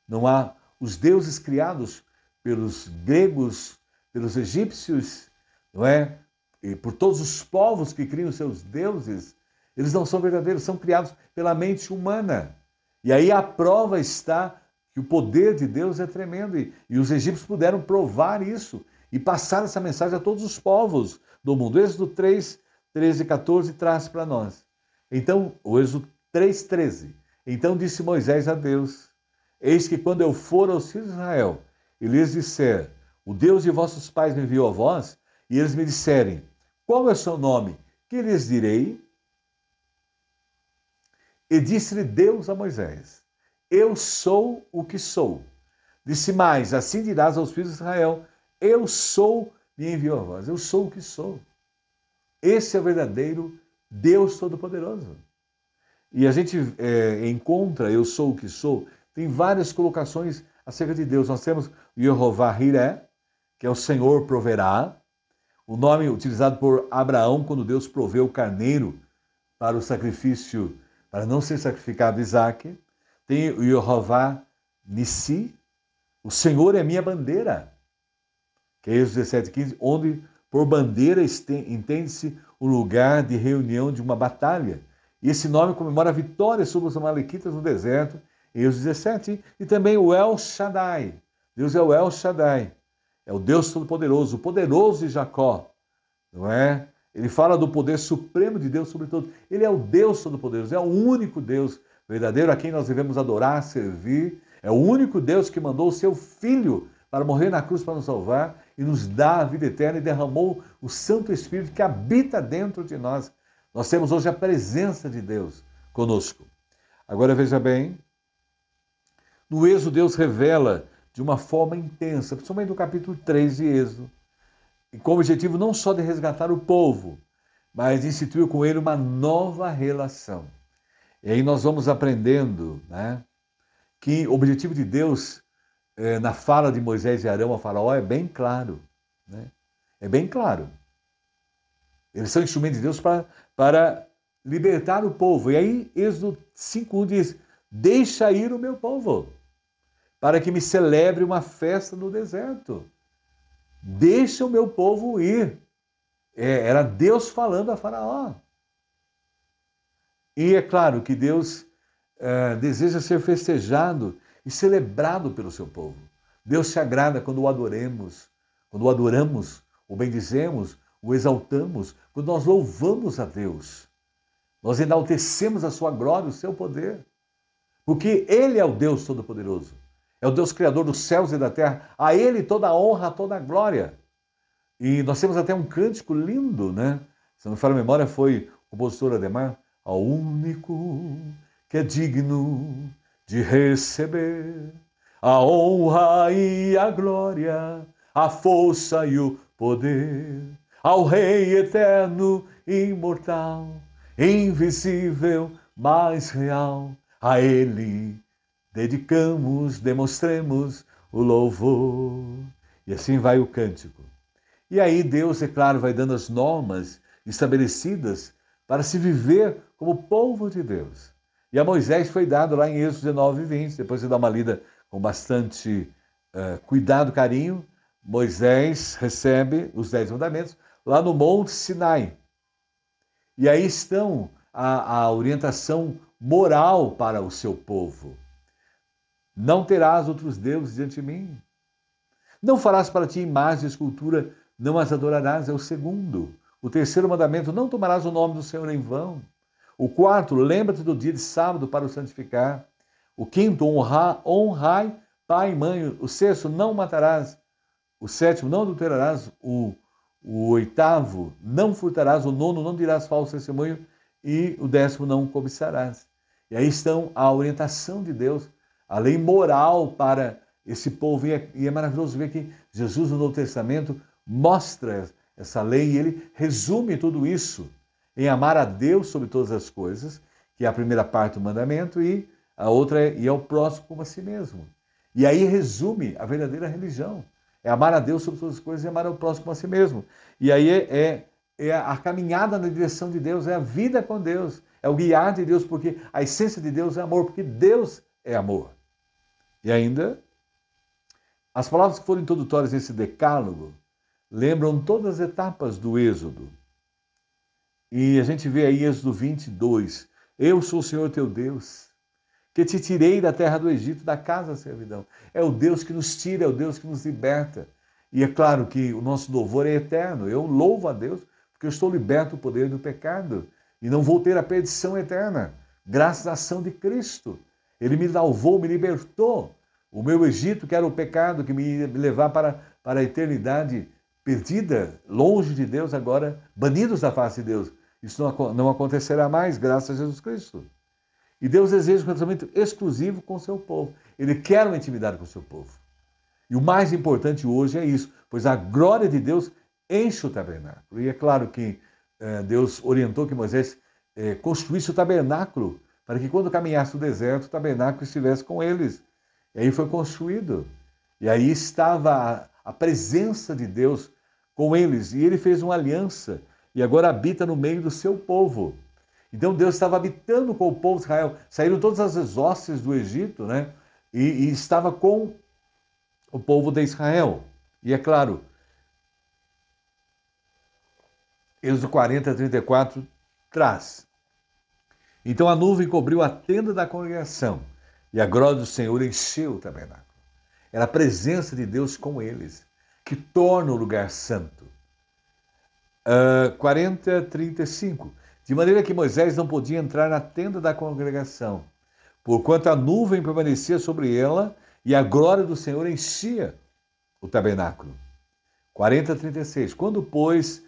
Não há os deuses criados pelos gregos, pelos egípcios, não é? E por todos os povos que criam seus deuses, eles não são verdadeiros, são criados pela mente humana. E aí a prova está que o poder de Deus é tremendo. E os egípcios puderam provar isso e passar essa mensagem a todos os povos do mundo. Êxodo 3, 13 e 14 traz para nós. Então, o Êxodo 3, 13. Então disse Moisés a Deus, eis que quando eu for aos filhos de Israel e lhes disser, o Deus de vossos pais me enviou a vós, e eles me disserem, qual é o seu nome? Que lhes direi? E disse-lhe Deus a Moisés, eu sou o que sou. Disse mais, assim dirás aos filhos de Israel, eu sou, me enviou a vós, eu sou o que sou. Esse é o verdadeiro Deus Todo-Poderoso. E a gente encontra, eu sou o que sou, tem várias colocações acerca de Deus. Nós temos Jeová Jireh, que é o Senhor proverá, o nome utilizado por Abraão quando Deus proveu o carneiro para o sacrifício, para não ser sacrificado Isaac. Tem o Jeová Nissi, o Senhor é minha bandeira, que é Êxodo 17, 15, onde por bandeira entende-se o lugar de reunião de uma batalha. E esse nome comemora a vitória sobre os amalequitas no deserto, Êxodo 17, e também o El Shaddai. Deus é o El Shaddai, é o Deus Todo-Poderoso, o poderoso de Jacó, não é? Ele fala do poder supremo de Deus sobre todos. Ele é o Deus Todo-Poderoso, é o único Deus verdadeiro a quem nós devemos adorar, servir. É o único Deus que mandou o seu Filho para morrer na cruz para nos salvar e nos dar a vida eterna e derramou o Santo Espírito que habita dentro de nós. Nós temos hoje a presença de Deus conosco. Agora veja bem, no Êxodo Deus revela de uma forma intensa, principalmente no capítulo 3 de Êxodo, e com o objetivo não só de resgatar o povo, mas de instituir com ele uma nova relação. E aí nós vamos aprendendo, né, que o objetivo de Deus na fala de Moisés e Arão a Faraó é bem claro. Né? É bem claro. Eles são instrumentos de Deus para libertar o povo. E aí Êxodo 5:1 diz, deixa ir o meu povo, para que me celebre uma festa no deserto. Deixa o meu povo ir. Era Deus falando a Faraó. E é claro que Deus deseja ser festejado e celebrado pelo seu povo. Deus se agrada quando o adoramos, o bendizemos, o exaltamos, quando nós louvamos a Deus. Nós enaltecemos a sua glória, o seu poder. Porque Ele é o Deus Todo-Poderoso. É o Deus Criador dos céus e da terra. A Ele toda a honra, toda a glória. E nós temos até um cântico lindo, né? Se não me falha a memória, foi o compositor Ademar. Ao único que é digno de receber a honra e a glória, a força e o poder. Ao Rei eterno, imortal, invisível, mas real. A Ele dedicamos, demonstremos o louvor. E assim vai o cântico. E aí Deus, é claro, vai dando as normas estabelecidas para se viver como povo de Deus. E a Moisés foi dado lá em Êxodo 19 e 20, depois você dá uma lida com bastante cuidado, carinho. Moisés recebe os 10 mandamentos lá no Monte Sinai. E aí estão a orientação moral para o seu povo. Não terás outros deuses diante de mim. Não farás para ti imagem de escultura, não as adorarás, é o segundo. O terceiro mandamento, não tomarás o nome do Senhor em vão. O quarto, lembra-te do dia de sábado para o santificar. O quinto, honrai pai e mãe. O sexto, não matarás. O sétimo, não adulterarás. O oitavo, não furtarás. O nono, não dirás falso testemunho. E o décimo, não cobiçarás. E aí estão a orientação de Deus, a lei moral para esse povo. E é maravilhoso ver que Jesus, no Novo Testamento, mostra essa lei e ele resume tudo isso em amar a Deus sobre todas as coisas, que é a primeira parte do mandamento, e a outra é ir ao próximo como a si mesmo. E aí resume a verdadeira religião. É amar a Deus sobre todas as coisas e amar ao próximo como a si mesmo. E aí é a caminhada na direção de Deus, é a vida com Deus, é o guiar de Deus, porque a essência de Deus é amor, porque Deus é amor. E ainda, as palavras que foram introdutórias nesse decálogo lembram todas as etapas do Êxodo. E a gente vê aí Êxodo 22. Eu sou o Senhor teu Deus, que te tirei da terra do Egito, da casa da servidão. É o Deus que nos tira, é o Deus que nos liberta. E é claro que o nosso louvor é eterno. Eu louvo a Deus porque eu estou liberto do poder do pecado e não vou ter a perdição eterna, graças à ação de Cristo. Ele me salvou, me libertou. O meu Egito, que era o pecado, que me ia levar para a eternidade perdida, longe de Deus, agora banidos da face de Deus. Isso não acontecerá mais, graças a Jesus Cristo. E Deus deseja um relacionamento exclusivo com o seu povo. Ele quer uma intimidade com o seu povo. E o mais importante hoje é isso, pois a glória de Deus enche o tabernáculo. E é claro que Deus orientou que Moisés construísse o tabernáculo, para que quando caminhasse o deserto, o tabernáculo estivesse com eles. E aí foi construído. E aí estava a presença de Deus com eles. E ele fez uma aliança e agora habita no meio do seu povo. Então Deus estava habitando com o povo de Israel. Saíram todas as hostes do Egito, né? E estava com o povo de Israel. E é claro, Êxodo 40, 34 traz. Então a nuvem cobriu a tenda da congregação e a glória do Senhor encheu o tabernáculo. Era a presença de Deus com eles, que torna o lugar santo. 40, 35. De maneira que Moisés não podia entrar na tenda da congregação, porquanto a nuvem permanecia sobre ela e a glória do Senhor enchia o tabernáculo. 40, 36. Quando, pois,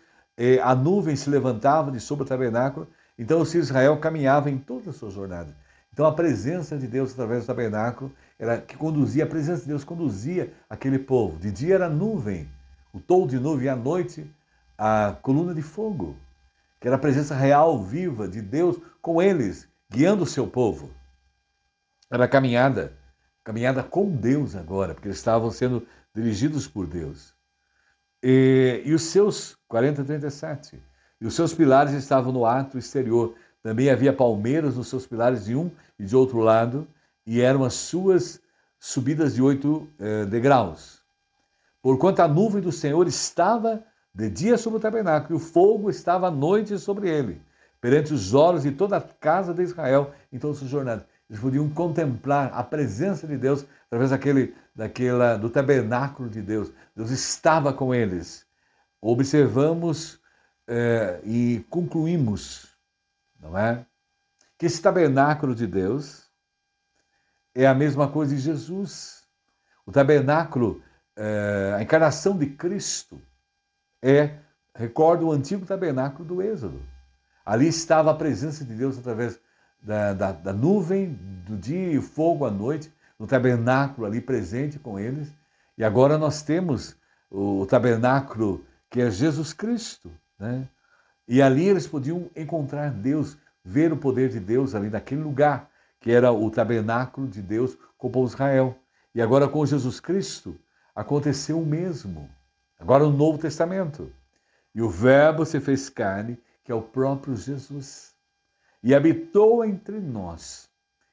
a nuvem se levantava de sobre o tabernáculo, então os filhos de Israel caminhavam em toda a sua jornada. Então a presença de Deus através do tabernáculo era que conduzia, a presença de Deus conduzia aquele povo. De dia era nuvem, o toldo de nuvem, e à noite a coluna de fogo, que era a presença real, viva de Deus com eles, guiando o seu povo. Era a caminhada com Deus agora, porque eles estavam sendo dirigidos por Deus. E os seus, 40, 37, e os seus pilares estavam no átrio exterior. Também havia palmeiras nos seus pilares de um e de outro lado, e eram as suas subidas de 8 degraus. Porquanto a nuvem do Senhor estava de dia sobre o tabernáculo, e o fogo estava à noite sobre ele, perante os olhos de toda a casa de Israel em todas as suas jornadas. Eles podiam contemplar a presença de Deus através do tabernáculo de Deus. Deus estava com eles. Observamos e concluímos, não é? Que esse tabernáculo de Deus é a mesma coisa de Jesus. O tabernáculo, a encarnação de Cristo, recorda o antigo tabernáculo do Êxodo. Ali estava a presença de Deus através da nuvem do dia e o fogo à noite, no tabernáculo ali presente com eles. E agora nós temos o tabernáculo que é Jesus Cristo, né? E ali eles podiam encontrar Deus, ver o poder de Deus ali naquele lugar, que era o tabernáculo de Deus com o povo de Israel. E agora com Jesus Cristo aconteceu o mesmo. Agora o Novo Testamento. E o Verbo se fez carne, que é o próprio Jesus, e habitou entre nós.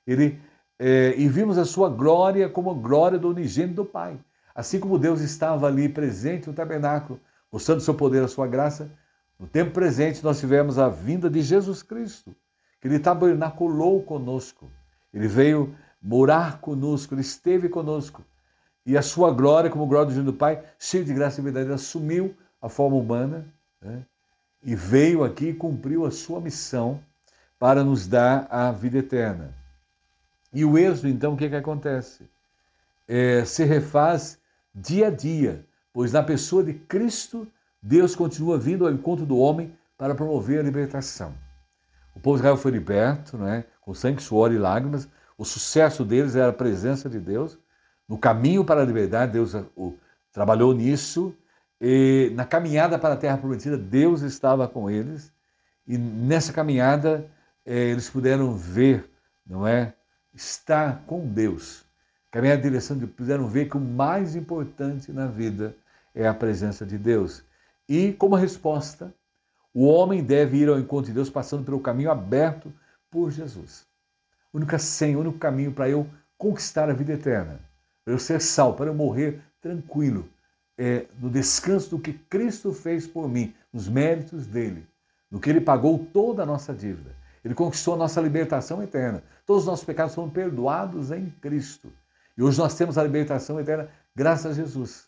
E vimos a sua glória como a glória do unigênito do Pai. Assim como Deus estava ali presente no tabernáculo, mostrando o seu poder, a sua graça, no tempo presente nós tivemos a vinda de Jesus Cristo, que Ele tabernaculou conosco. Ele veio morar conosco, Ele esteve conosco. E a sua glória, como glória do unigênito do Pai, cheio de graça e verdade, Ele assumiu a forma humana, né? E veio aqui e cumpriu a sua missão para nos dar a vida eterna. E o êxodo, então, o que acontece? Se refaz dia a dia, pois na pessoa de Cristo, Deus continua vindo ao encontro do homem para promover a libertação. O povo de Israel foi liberto, né, com sangue, suor e lágrimas. O sucesso deles era a presença de Deus. No caminho para a liberdade, Deus trabalhou nisso. E na caminhada para a Terra Prometida, Deus estava com eles. E nessa caminhada, eles puderam ver, não é? Estar com Deus. Caminhar na direção de Deus, puderam ver que o mais importante na vida é a presença de Deus. E, como resposta, o homem deve ir ao encontro de Deus passando pelo caminho aberto por Jesus. Única senha, o único caminho para eu conquistar a vida eterna, para eu ser salvo, para eu morrer tranquilo, no descanso do que Cristo fez por mim, nos méritos dele, no que ele pagou toda a nossa dívida. Ele conquistou a nossa libertação eterna. Todos os nossos pecados foram perdoados em Cristo. E hoje nós temos a libertação eterna graças a Jesus,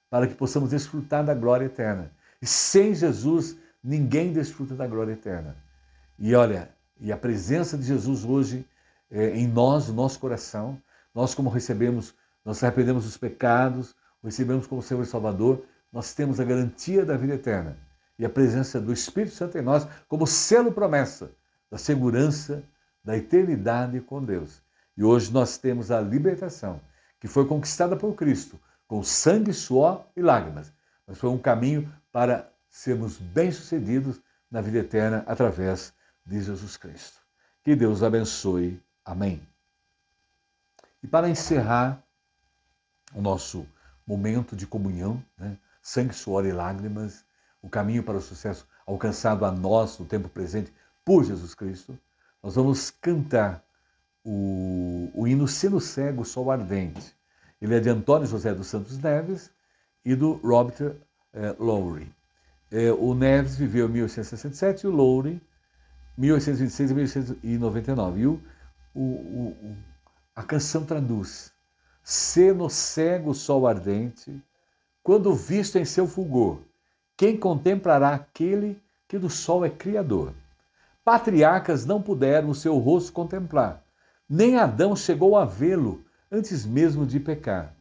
para que possamos desfrutar da glória eterna. E sem Jesus, ninguém desfruta da glória eterna. E olha, e a presença de Jesus hoje em nós, no nosso coração, nós como recebemos, nós arrependemos dos pecados, recebemos como Senhor e Salvador, nós temos a garantia da vida eterna. E a presença do Espírito Santo em nós como selo promessa da segurança da eternidade com Deus. E hoje nós temos a libertação, que foi conquistada por Cristo, com sangue, suor e lágrimas. Mas foi um caminho para sermos bem-sucedidos na vida eterna através de Jesus Cristo. Que Deus abençoe. Amém. E para encerrar o nosso momento de comunhão, né? Sangue, suor e lágrimas, o caminho para o sucesso alcançado a nós no tempo presente por Jesus Cristo, nós vamos cantar o hino Sino Cego, Sol Ardente. Ele é de Antônio José dos Santos Neves e do Robert Lowry. O Neves viveu em 1867 e o Lowry 1826 e 1899. E a canção traduz: Seno cego, sol ardente, quando visto em seu fulgor, quem contemplará aquele que do sol é criador? Patriarcas não puderam o seu rosto contemplar, nem Adão chegou a vê-lo antes mesmo de pecar.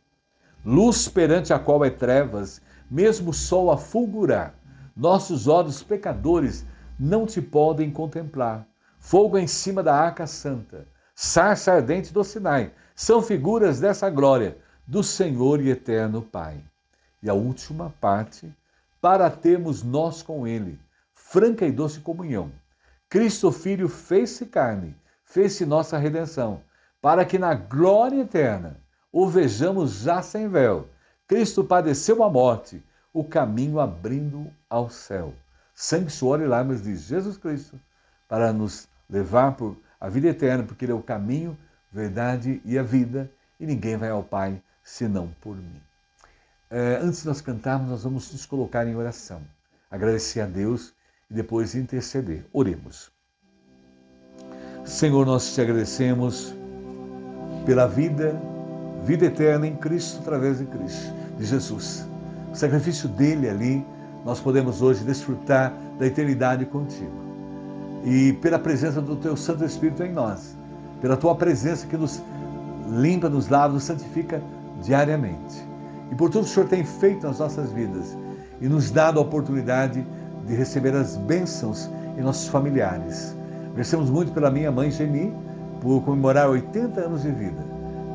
Luz perante a qual é trevas, mesmo o sol a fulgurar, nossos olhos pecadores não te podem contemplar. Fogo em cima da arca santa, sarça ardente do Sinai, são figuras dessa glória do Senhor e eterno Pai. E a última parte, para termos nós com Ele franca e doce comunhão. Cristo Filho fez-se carne, fez-se nossa redenção, para que na glória eterna o vejamos já sem véu. Cristo padeceu a morte, o caminho abrindo ao céu. Sangue, suor e lágrimas de Jesus Cristo, para nos levar por a vida eterna, porque Ele é o caminho, verdade e a vida, e ninguém vai ao Pai senão por mim. Antes de nós cantarmos, nós vamos nos colocar em oração, agradecer a Deus e depois interceder. Oremos. Senhor, nós te agradecemos pela vida eterna em Cristo, através de Cristo, de Jesus. O sacrifício dele ali, nós podemos hoje desfrutar da eternidade contigo. E pela presença do teu Santo Espírito em nós, pela tua presença que nos limpa, nos lava, nos santifica diariamente. E por tudo que o Senhor tem feito nas nossas vidas e nos dado a oportunidade de receber as bênçãos em nossos familiares. Agradecemos muito pela minha mãe Geni, por comemorar 80 anos de vida.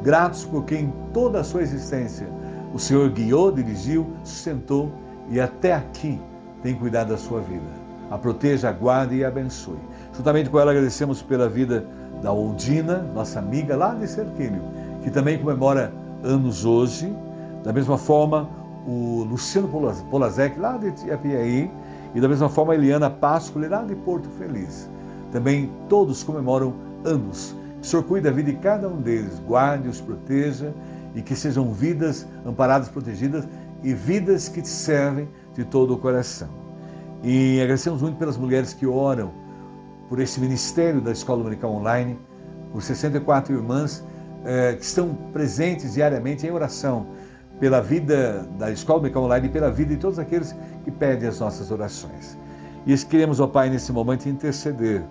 Gratos porque em toda a sua existência o Senhor guiou, dirigiu, sustentou e até aqui tem cuidado da sua vida. A proteja, a guarde e a abençoe. Juntamente com ela agradecemos pela vida da Oldina, nossa amiga lá de Cerquilho, que também comemora anos hoje. Da mesma forma, o Luciano Polazek, lá de Apiaí, e da mesma forma a Eliana Páscola, lá de Porto Feliz. Também todos comemoram anos. O Senhor cuide da vida de cada um deles, guarde, os proteja e que sejam vidas amparadas, protegidas e vidas que te servem de todo o coração. E agradecemos muito pelas mulheres que oram por esse ministério da Escola Dominical Online, por 64 irmãs que estão presentes diariamente em oração pela vida da Escola Dominical Online e pela vida de todos aqueles que pedem as nossas orações. E queremos, ó Pai, nesse momento interceder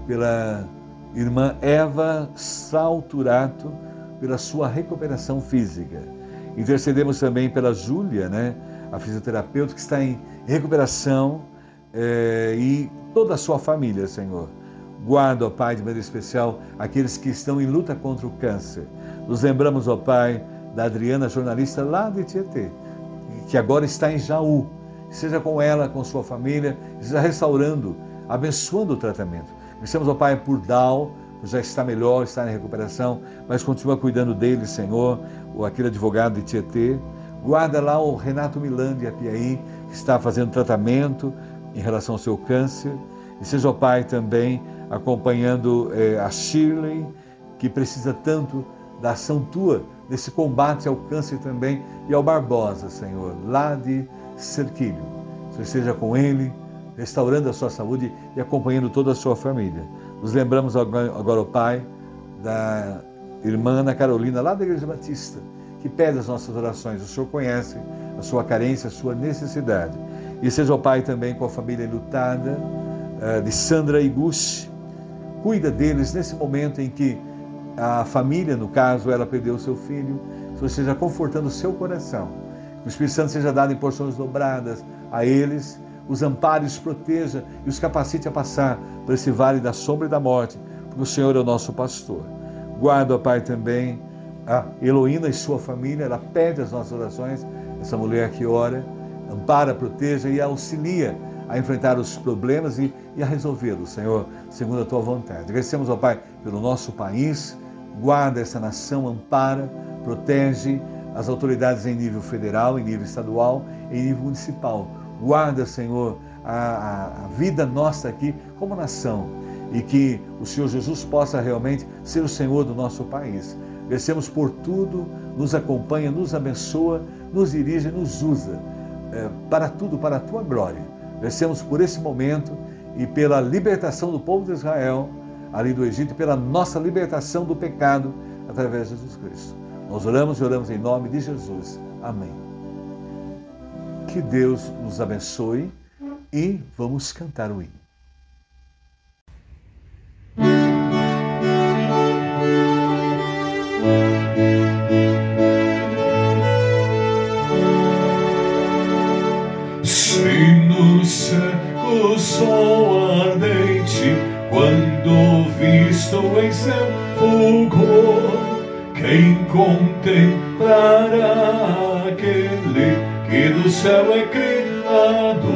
pela irmã Eva Salturato, pela sua recuperação física. Intercedemos também pela Júlia, a fisioterapeuta que está em recuperação e toda a sua família, Senhor. Guarda, ó Pai, de maneira especial aqueles que estão em luta contra o câncer. Nos lembramos, ó Pai, da Adriana, jornalista lá de Tietê, que agora está em Jaú. Seja com ela, com sua família, seja restaurando, abençoando o tratamento. Pensamos, ó Pai, por Dal, já está melhor, está em recuperação, mas continua cuidando dele, Senhor, aquele advogado de Tietê. Guarda lá o Renato Milan de Apiaí, que está fazendo tratamento em relação ao seu câncer. E seja, ó Pai, também acompanhando a Shirley, que precisa tanto da ação Tua, nesse combate ao câncer também, e ao Barbosa, Senhor, lá de Cerquilho. Senhor, esteja com ele, restaurando a sua saúde e acompanhando toda a sua família. Nos lembramos agora, ó Pai, da irmã Ana Carolina, lá da Igreja Batista, que pede as nossas orações. O Senhor conhece a sua carência, a sua necessidade. E seja, ó Pai, também com a família enlutada de Sandra Iguchi. Cuida deles nesse momento em que a família, no caso, ela perdeu o seu filho. Que o Senhor esteja confortando o seu coração. Que o Espírito Santo seja dado em porções dobradas a eles, os ampare, os proteja e os capacite a passar por esse vale da sombra e da morte, porque o Senhor é o nosso pastor. Guarda, ó Pai, também a Heloína e sua família. Ela pede as nossas orações, essa mulher que ora, ampara, proteja e auxilia a enfrentar os problemas e a resolvê-los, Senhor, segundo a Tua vontade. Agradecemos, ó Pai, pelo nosso país. Guarda essa nação, ampara, protege as autoridades em nível federal, em nível estadual, em nível municipal. Guarda, Senhor, a vida nossa aqui como nação e que o Senhor Jesus possa realmente ser o Senhor do nosso país. Agradecemos por tudo, nos acompanha, nos abençoa, nos dirige, nos usa para tudo, para a Tua glória. Agradecemos por esse momento e pela libertação do povo de Israel, ali do Egito, e pela nossa libertação do pecado através de Jesus Cristo. Nós oramos e oramos em nome de Jesus. Amém. Que Deus nos abençoe e vamos cantar o hino. Se no céu o sol ardente, quando visto em seu fulgor, quem contemplará aquele que do céu é criador?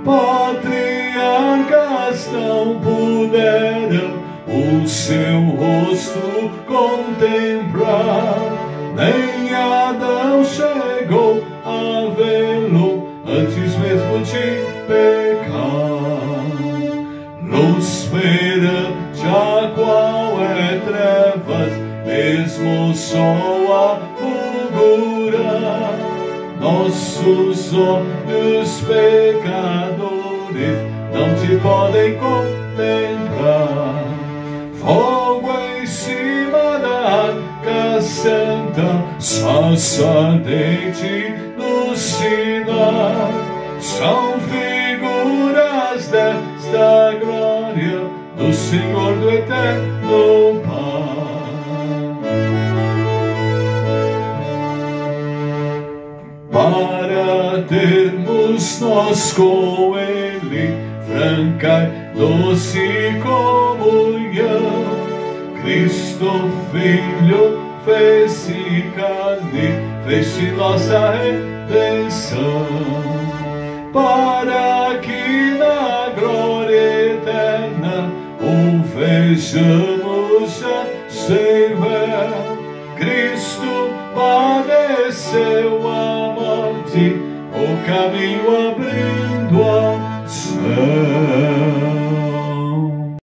Patriarcas não puderam o seu rosto contemplar, nem Adão chegou a vê-lo antes mesmo de pecar. Luz perante a qual é trevas, mesmo o sol a fulgurar. Nossos olhos pecadores não te podem contemplar. Fogo em cima da arca santa, sarça ardente no Sinai, são figuras desta glória do Senhor do eterno Pai. Para termos nós com Ele franca e doce comunhão, Cristo Filho fez-se carne, fez-se nossa redenção, para que na glória eterna o vejamos já sem véu. Cristo padeceu a morte o caminho abrindo ao céu.